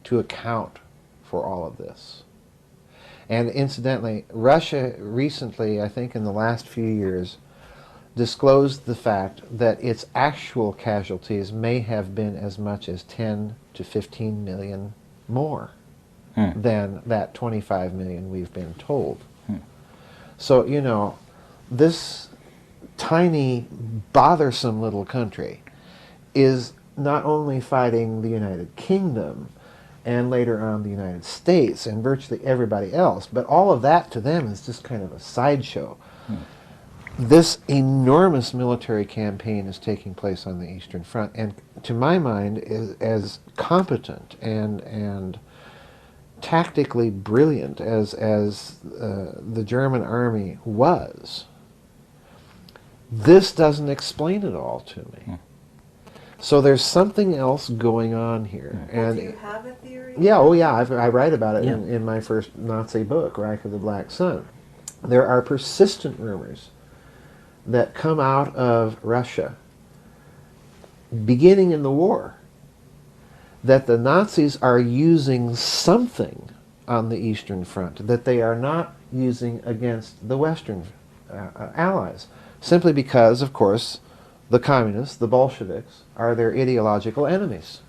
Speaker 2: to account for all of this. And incidentally, Russia recently, I think in the last few years, disclosed the fact that its actual casualties may have been as much as 10 to 15 million more than that 25 million we've been told. So, you know, this tiny, bothersome little country is not only fighting the United Kingdom and later on the United States and virtually everybody else, but all of that to them is just kind of a sideshow. This enormous military campaign is taking place on the Eastern Front, and to my mind, is as competent and tactically brilliant as the German army was. This doesn't explain it all to me. So there's something else going on here.
Speaker 3: And do you have a theory?
Speaker 2: Yeah, oh yeah, I write about it in my first Nazi book, Reich of the Black Sun. There are persistent rumors that come out of Russia, beginning in the war, that the Nazis are using something on the Eastern Front that they are not using against the Western allies, simply because, of course, the communists, the Bolsheviks, are their ideological enemies.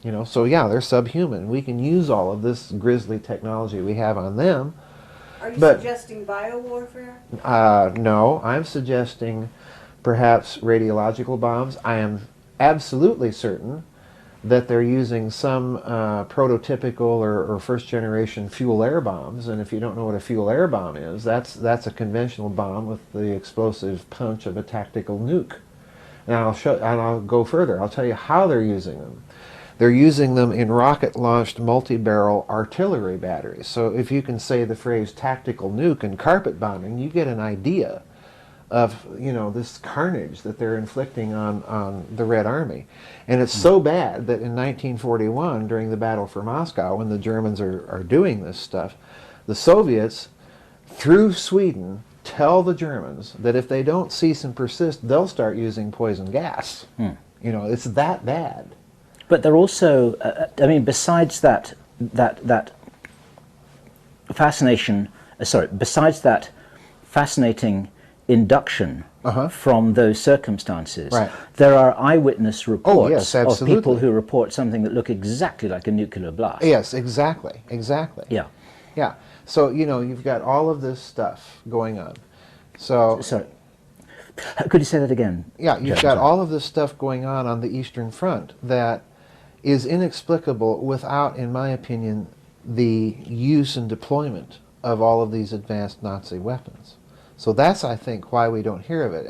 Speaker 2: You know, so yeah, they're subhuman. We can use all of this grisly technology we have on them.
Speaker 3: Are you suggesting biowarfare?
Speaker 2: No, I'm suggesting perhaps radiological bombs. I am absolutely certain that they're using some prototypical or first-generation fuel-air bombs. And if you don't know what a fuel-air bomb is, that's a conventional bomb with the explosive punch of a tactical nuke. And I'll go further. I'll tell you how they're using them. They're using them in rocket-launched multi-barrel artillery batteries. So if you can say the phrase tactical nuke and carpet bombing, you get an idea of, you know, this carnage that they're inflicting on the Red Army. And it's so bad that in 1941, during the Battle for Moscow, when the Germans are doing this stuff, the Soviets, through Sweden, tell the Germans that if they don't cease and persist, they'll start using poison gas. You know, it's that bad.
Speaker 1: But they're also, I mean, besides that fascination, besides that fascinating induction from those circumstances, there are eyewitness reports of people who report something that look exactly like a nuclear blast.
Speaker 2: Yes, exactly. Yeah. Yeah. So, you know, you've got all of this stuff going on. So,
Speaker 1: sorry. Could you say that again?
Speaker 2: Yeah, you've got all of this stuff going on the Eastern Front that is inexplicable without, in my opinion, the use and deployment of all of these advanced Nazi weapons. So that's, I think, why we don't hear of it.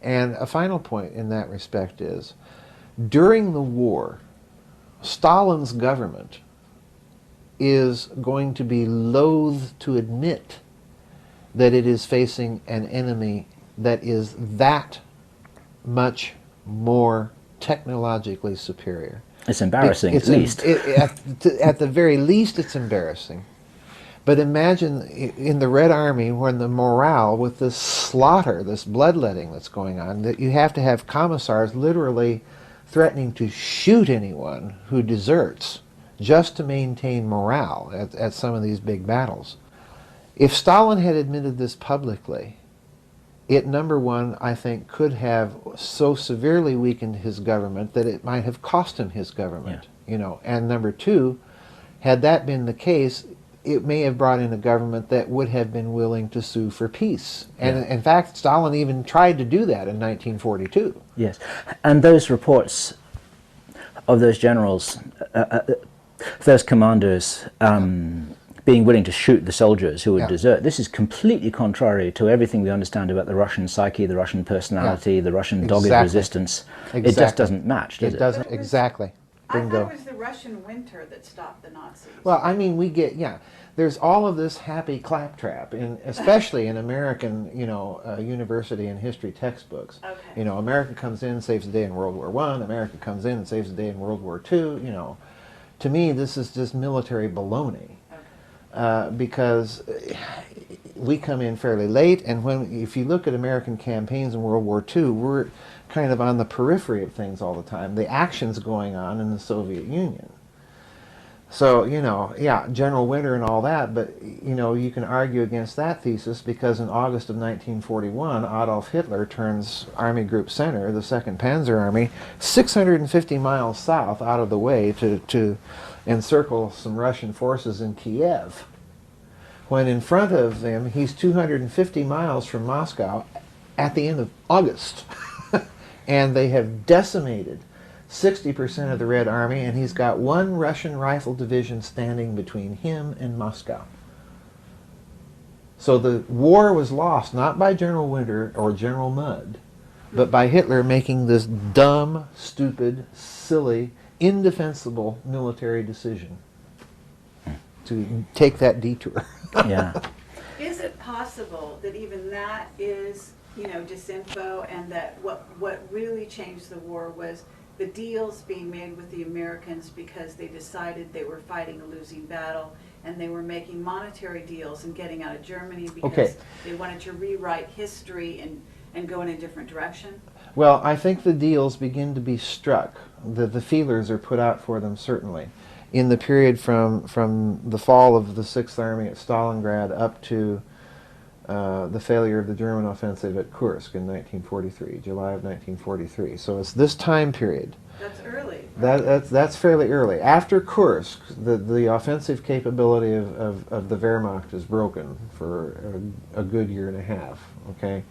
Speaker 2: And a final point in that respect is, during the war, Stalin's government is going to be loath to admit that it is facing an enemy that is that much more technologically superior.
Speaker 1: It's embarrassing, at least.
Speaker 2: At the very least, it's embarrassing. But imagine in the Red Army, when the morale, with this slaughter, this bloodletting that's going on, that you have to have commissars literally threatening to shoot anyone who deserts just to maintain morale at some of these big battles. If Stalin had admitted this publicly, it, number one, I think, could have so severely weakened his government that it might have cost him his government. You know, and number two, had that been the case, it may have brought in a government that would have been willing to sue for peace. And in fact, Stalin even tried to do that in 1942.
Speaker 1: Yes, and those reports of those generals, those commanders, being willing to shoot the soldiers who would desert, this is completely contrary to everything we understand about the Russian psyche, the Russian personality, the Russian dogged resistance. It just doesn't match, does it?
Speaker 2: It doesn't, exactly.
Speaker 3: I thought it was the Russian winter that stopped the Nazis.
Speaker 2: Well, I mean, we get, there's all of this happy claptrap, especially in American, university and history textbooks.
Speaker 3: Okay.
Speaker 2: America comes in, saves the day in World War I. America comes in and saves the day in World War II. To me, this is just military baloney, because we come in fairly late, and if you look at American campaigns in World War II, we're kind of on the periphery of things all the time. The action's going on in the Soviet Union. So, yeah, General Winter and all that, but, you can argue against that thesis because in August of 1941, Adolf Hitler turns Army Group Center, the 2nd Panzer Army, 650 miles south out of the way to encircle some Russian forces in Kiev. When in front of them, he's 250 miles from Moscow at the end of August. And they have decimated 60% of the Red Army, and he's got one Russian rifle division standing between him and Moscow. So the war was lost not by General Winter or General Mudd, but by Hitler making this dumb, stupid, silly, indefensible military decision to take that detour.
Speaker 1: Yeah.
Speaker 3: Is it possible that even that is, disinfo, and that what really changed the war was the deals being made with the Americans because they decided they were fighting a losing battle, and they were making monetary deals and getting out of Germany because they wanted to rewrite history and go in a different direction?
Speaker 2: Well, I think the deals begin to be struck. The feelers are put out for them, certainly, in the period from the fall of the 6th Army at Stalingrad up to the failure of the German offensive at Kursk in 1943, July of 1943. So it's this time period.
Speaker 3: That's early.
Speaker 2: That's fairly early. After Kursk, the offensive capability of the Wehrmacht is broken for a good year and a half. Okay,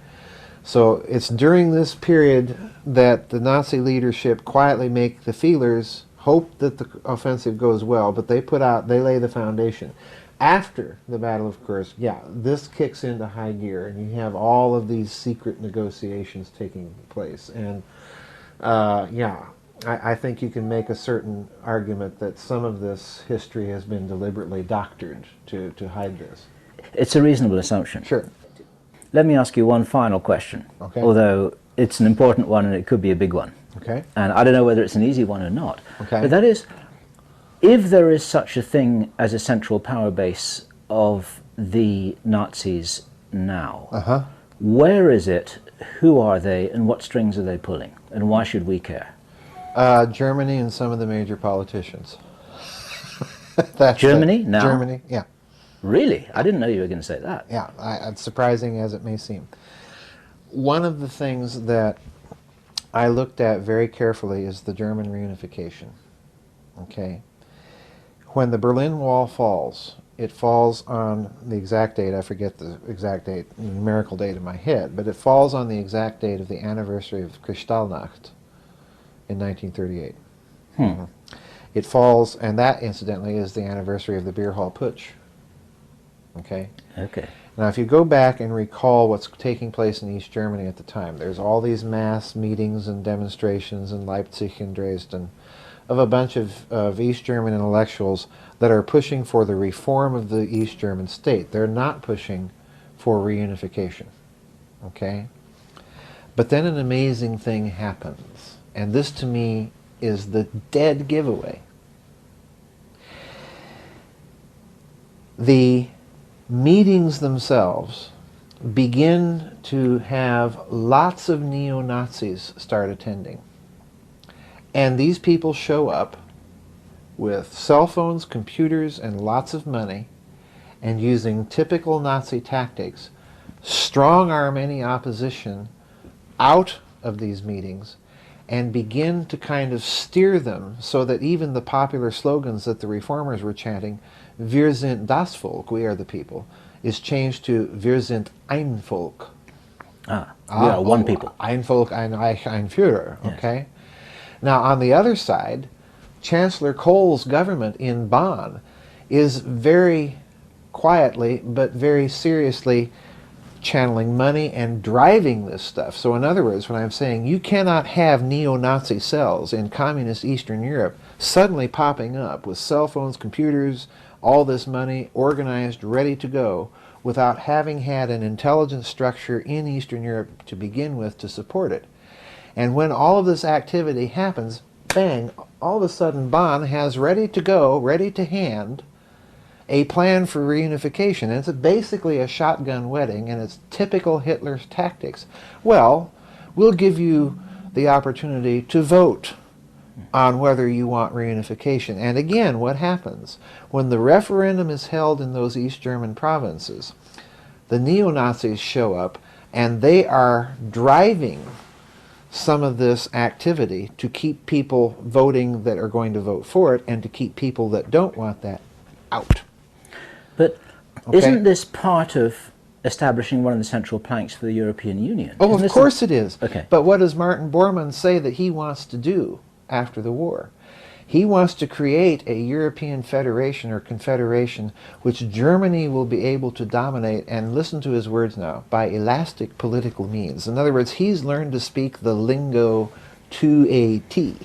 Speaker 2: so it's during this period that the Nazi leadership quietly make the feelers, hope that the offensive goes well, but they lay the foundation. After the Battle of Kursk, this kicks into high gear, and you have all of these secret negotiations taking place. And I think you can make a certain argument that some of this history has been deliberately doctored to hide this.
Speaker 1: It's a reasonable assumption.
Speaker 2: Sure.
Speaker 1: Let me ask you one final question, although it's an important one and it could be a big one.
Speaker 2: Okay.
Speaker 1: And I don't know whether it's an easy one or not.
Speaker 2: Okay.
Speaker 1: But that is, if there is such a thing as a central power base of the Nazis now, where is it, who are they, and what strings are they pulling? And why should we care?
Speaker 2: Germany and some of the major politicians.
Speaker 1: Germany now?
Speaker 2: Germany, yeah.
Speaker 1: Really? I didn't know you were going to say that.
Speaker 2: Yeah, it's surprising as it may seem. One of the things that I looked at very carefully is the German reunification. Okay? When the Berlin Wall falls, it falls on the exact date, I forget the exact date, numerical date in my head, but it falls on the exact date of the anniversary of Kristallnacht in 1938. It falls, and that incidentally is the anniversary of the Beer Hall Putsch. Okay?
Speaker 1: Okay.
Speaker 2: Now if you go back and recall what's taking place in East Germany at the time, there's all these mass meetings and demonstrations in Leipzig and Dresden of a bunch of East German intellectuals that are pushing for the reform of the East German state. They're not pushing for reunification. Okay? But then an amazing thing happens, and this to me is the dead giveaway. The meetings themselves begin to have lots of neo-Nazis start attending. And these people show up with cell phones, computers, and lots of money, and using typical Nazi tactics, strong-arm any opposition out of these meetings and begin to kind of steer them so that even the popular slogans that the reformers were chanting, "Wir sind das Volk," we are the people, is changed to "Wir sind ein Volk."
Speaker 1: We are one people.
Speaker 2: Ein Volk, ein Reich, ein Führer, okay? Now, on the other side, Chancellor Kohl's government in Bonn is very quietly but very seriously channeling money and driving this stuff. So in other words, when I'm saying you cannot have neo-Nazi cells in communist Eastern Europe suddenly popping up with cell phones, computers, all this money organized, ready to go, without having had an intelligence structure in Eastern Europe to begin with to support it. And when all of this activity happens, bang, all of a sudden Bonn has ready to go, ready to hand, a plan for reunification. And it's basically a shotgun wedding, and it's typical Hitler's tactics. Well, we'll give you the opportunity to vote on whether you want reunification. And again, what happens? When the referendum is held in those East German provinces, the neo-Nazis show up, and they are driving some of this activity to keep people voting that are going to vote for it, and to keep people that don't want that out.
Speaker 1: But
Speaker 2: Okay?
Speaker 1: isn't this part of establishing one of the central planks for the European Union?
Speaker 2: Oh,
Speaker 1: Isn't
Speaker 2: of course it is.
Speaker 1: Okay.
Speaker 2: But what does Martin Bormann say that he wants to do after the war? He wants to create a European federation or confederation which Germany will be able to dominate, and listen to his words now, by elastic political means. In other words, he's learned to speak the lingo to a T.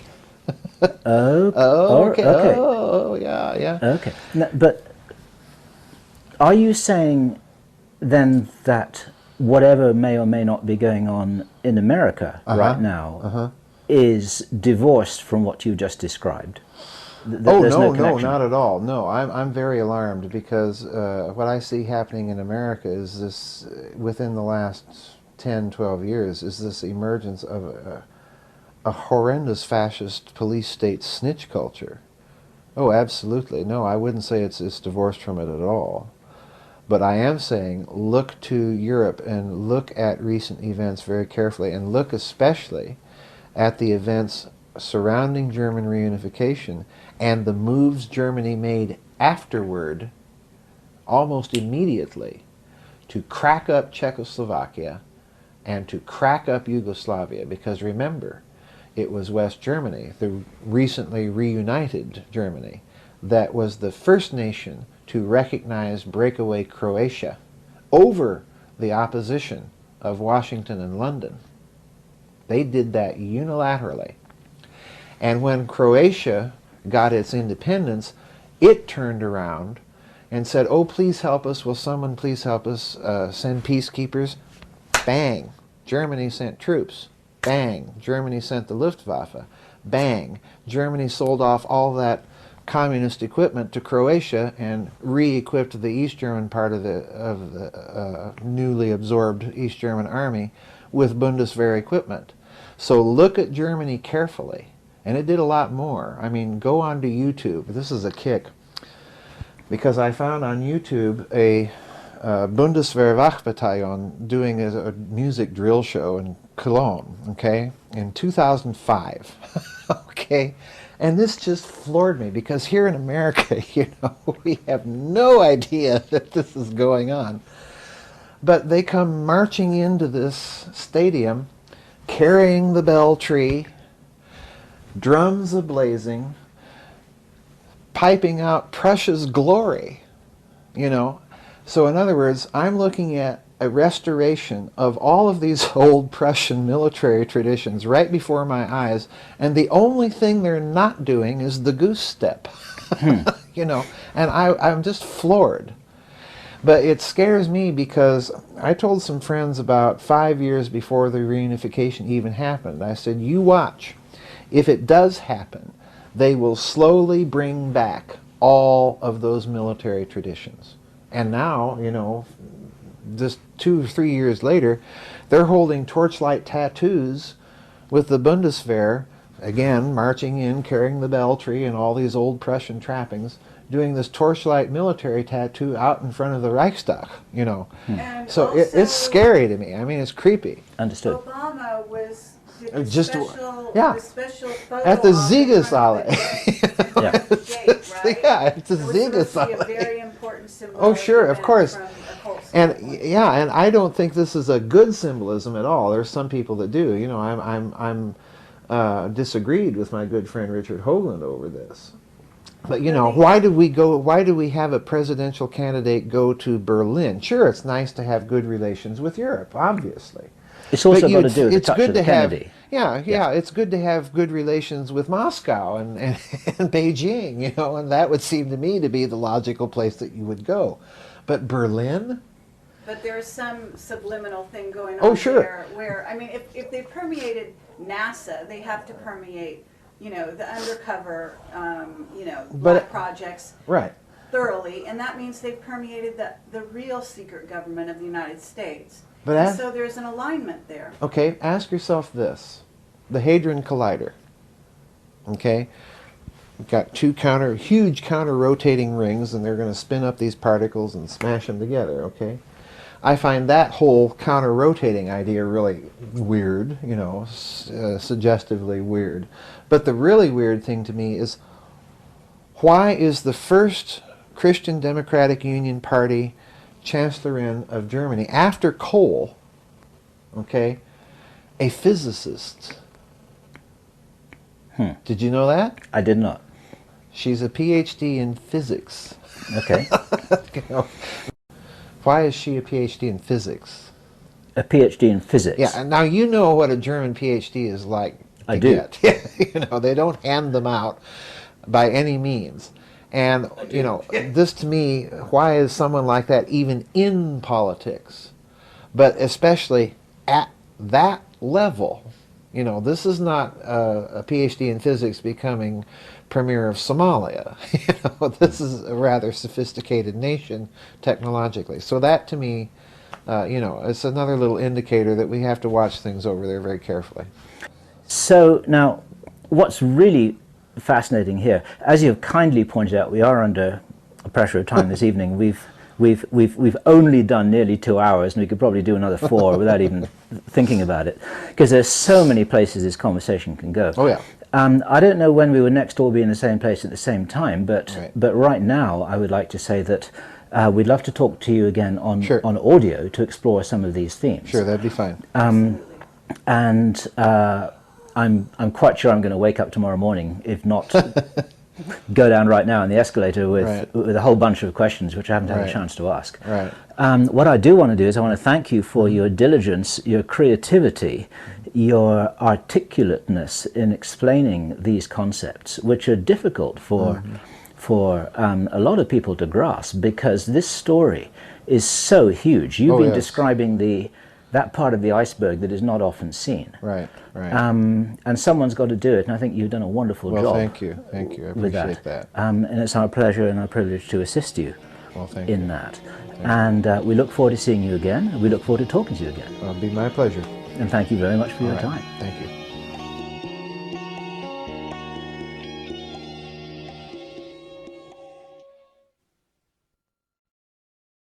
Speaker 1: Okay.
Speaker 2: Oh, yeah, yeah.
Speaker 1: Okay. No, but are you saying then that whatever may or may not be going on in America right now is divorced from what you just described?
Speaker 2: Oh,
Speaker 1: There's
Speaker 2: no,
Speaker 1: connection?
Speaker 2: not at all. No, I'm very alarmed, because what I see happening in America is this, within the last 10, 12 years, is this emergence of a horrendous fascist police state snitch culture. Oh, absolutely. No, I wouldn't say it's divorced from it at all. But I am saying, look to Europe and look at recent events very carefully, and look especially at the events surrounding German reunification and the moves Germany made afterward, almost immediately, to crack up Czechoslovakia and to crack up Yugoslavia. Because remember, it was West Germany, the recently reunited Germany, that was the first nation to recognize breakaway Croatia over the opposition of Washington and London. They did that unilaterally. And when Croatia got its independence, it turned around and said, oh, please help us, will someone please help us send peacekeepers? Bang, Germany sent troops. Bang, Germany sent the Luftwaffe. Bang, Germany sold off all that communist equipment to Croatia and re-equipped the East German part of the newly absorbed East German army with Bundeswehr equipment. So look at Germany carefully. And it did a lot more. I mean, go on to YouTube. This is a kick, because I found on YouTube a Bundeswehr Wachbataillon doing a music drill show in Cologne, okay, in 2005, okay? And this just floored me, because here in America, you know, we have no idea that this is going on. But they come marching into this stadium, carrying the bell tree, drums a-blazing, piping out Prussia's glory, you know. So in other words, I'm looking at a restoration of all of these old Prussian military traditions right before my eyes, and the only thing they're not doing is the goose step, you know, and I'm just floored. But it scares me, because I told some friends about 5 years before the reunification even happened, I said, you watch. If it does happen, they will slowly bring back all of those military traditions. And now, you know, just 2 or 3 years later, they're holding torchlight tattoos with the Bundeswehr, again, marching in, carrying the bell tree and all these old Prussian trappings, doing this torchlight military tattoo out in front of the Reichstag, you know.
Speaker 3: And
Speaker 2: So
Speaker 3: also,
Speaker 2: it's scary to me. I mean, it's creepy.
Speaker 1: Understood.
Speaker 3: Obama did the
Speaker 2: Just-
Speaker 3: special,
Speaker 2: yeah.
Speaker 3: the special photo
Speaker 2: At the
Speaker 3: op in front
Speaker 2: Siegessäule.
Speaker 3: of the
Speaker 1: Yeah.
Speaker 3: gate, right?
Speaker 2: Yeah, it's a
Speaker 3: It was supposed to be a
Speaker 2: Siegessäule.
Speaker 3: very important symbol.
Speaker 2: Oh, sure, of course.
Speaker 3: From a cult
Speaker 2: And
Speaker 3: standpoint.
Speaker 2: yeah, and I don't think this is a good symbolism at all. There's some people that do. You know, I'm disagreed with my good friend Richard Hoagland over this. But you know, why do we have a presidential candidate go to Berlin? Sure, it's nice to have good relations with Europe, obviously.
Speaker 1: It's also
Speaker 2: But
Speaker 1: got to do with the touch of the Kennedy.
Speaker 2: Yeah, it's good to have good relations with Moscow and Beijing, you know, and that would seem to me to be the logical place that you would go. But Berlin?
Speaker 3: But there's some subliminal thing going
Speaker 2: Oh,
Speaker 3: on
Speaker 2: sure.
Speaker 3: there where, I mean, if they permeated NASA, they have to permeate, you know, the undercover, you know, lab projects
Speaker 2: Right.
Speaker 3: thoroughly, and that means they've permeated the real secret government of the United States.
Speaker 2: But
Speaker 3: And so there's an alignment there.
Speaker 2: Okay, ask yourself this. The Hadron Collider, okay? You've got two huge counter-rotating rings, and they're going to spin up these particles and smash them together, okay? I find that whole counter-rotating idea really weird, you know, suggestively weird. But the really weird thing to me is, why is the first Christian Democratic Union Party Chancellorin of Germany, after Kohl, okay, a physicist? Did you know that?
Speaker 1: I did not.
Speaker 2: She's a PhD in physics.
Speaker 1: Okay.
Speaker 2: Why is she a PhD in physics?
Speaker 1: A PhD in physics.
Speaker 2: Yeah, and now you know what a German PhD is like to
Speaker 1: I do.
Speaker 2: get. You know, they don't hand them out by any means. And, you know, this to me, why is someone like that even in politics? But especially at that level. You know, this is not a PhD in physics becoming premier of Somalia. You know, this is a rather sophisticated nation technologically. So that to me, you know, it's another little indicator that we have to watch things over there very carefully.
Speaker 1: So now, what's really fascinating here, as you've kindly pointed out, we are under pressure of time this evening. We've only done nearly 2 hours, and we could probably do another 4 without even thinking about it, because there's so many places this conversation can go.
Speaker 2: Oh yeah.
Speaker 1: I don't know when we would next all be in the same place at the same time, but
Speaker 2: Right.
Speaker 1: right now I would like to say that we'd love to talk to you again on
Speaker 2: Sure.
Speaker 1: on audio to explore some of these themes.
Speaker 2: Sure, that'd be fine.
Speaker 1: And I'm quite sure I'm going to wake up tomorrow morning, if not go down right now in the escalator with a whole bunch of questions which I haven't had a chance to ask.
Speaker 2: Right.
Speaker 1: What I do want to do is I want to thank you for your diligence, your creativity, your articulateness in explaining these concepts, which are difficult for a lot of people to grasp, because this story is so huge. You've been describing that part of the iceberg that is not often seen.
Speaker 2: Right, right.
Speaker 1: And someone's got to do it, and I think you've done a wonderful job.
Speaker 2: Well, thank you. I appreciate that.
Speaker 1: And it's our pleasure and our privilege to assist you in that. And we look forward to seeing you again. We look forward to talking to you again.
Speaker 2: It'll be my pleasure.
Speaker 1: And thank you very much for your time.
Speaker 2: Thank you.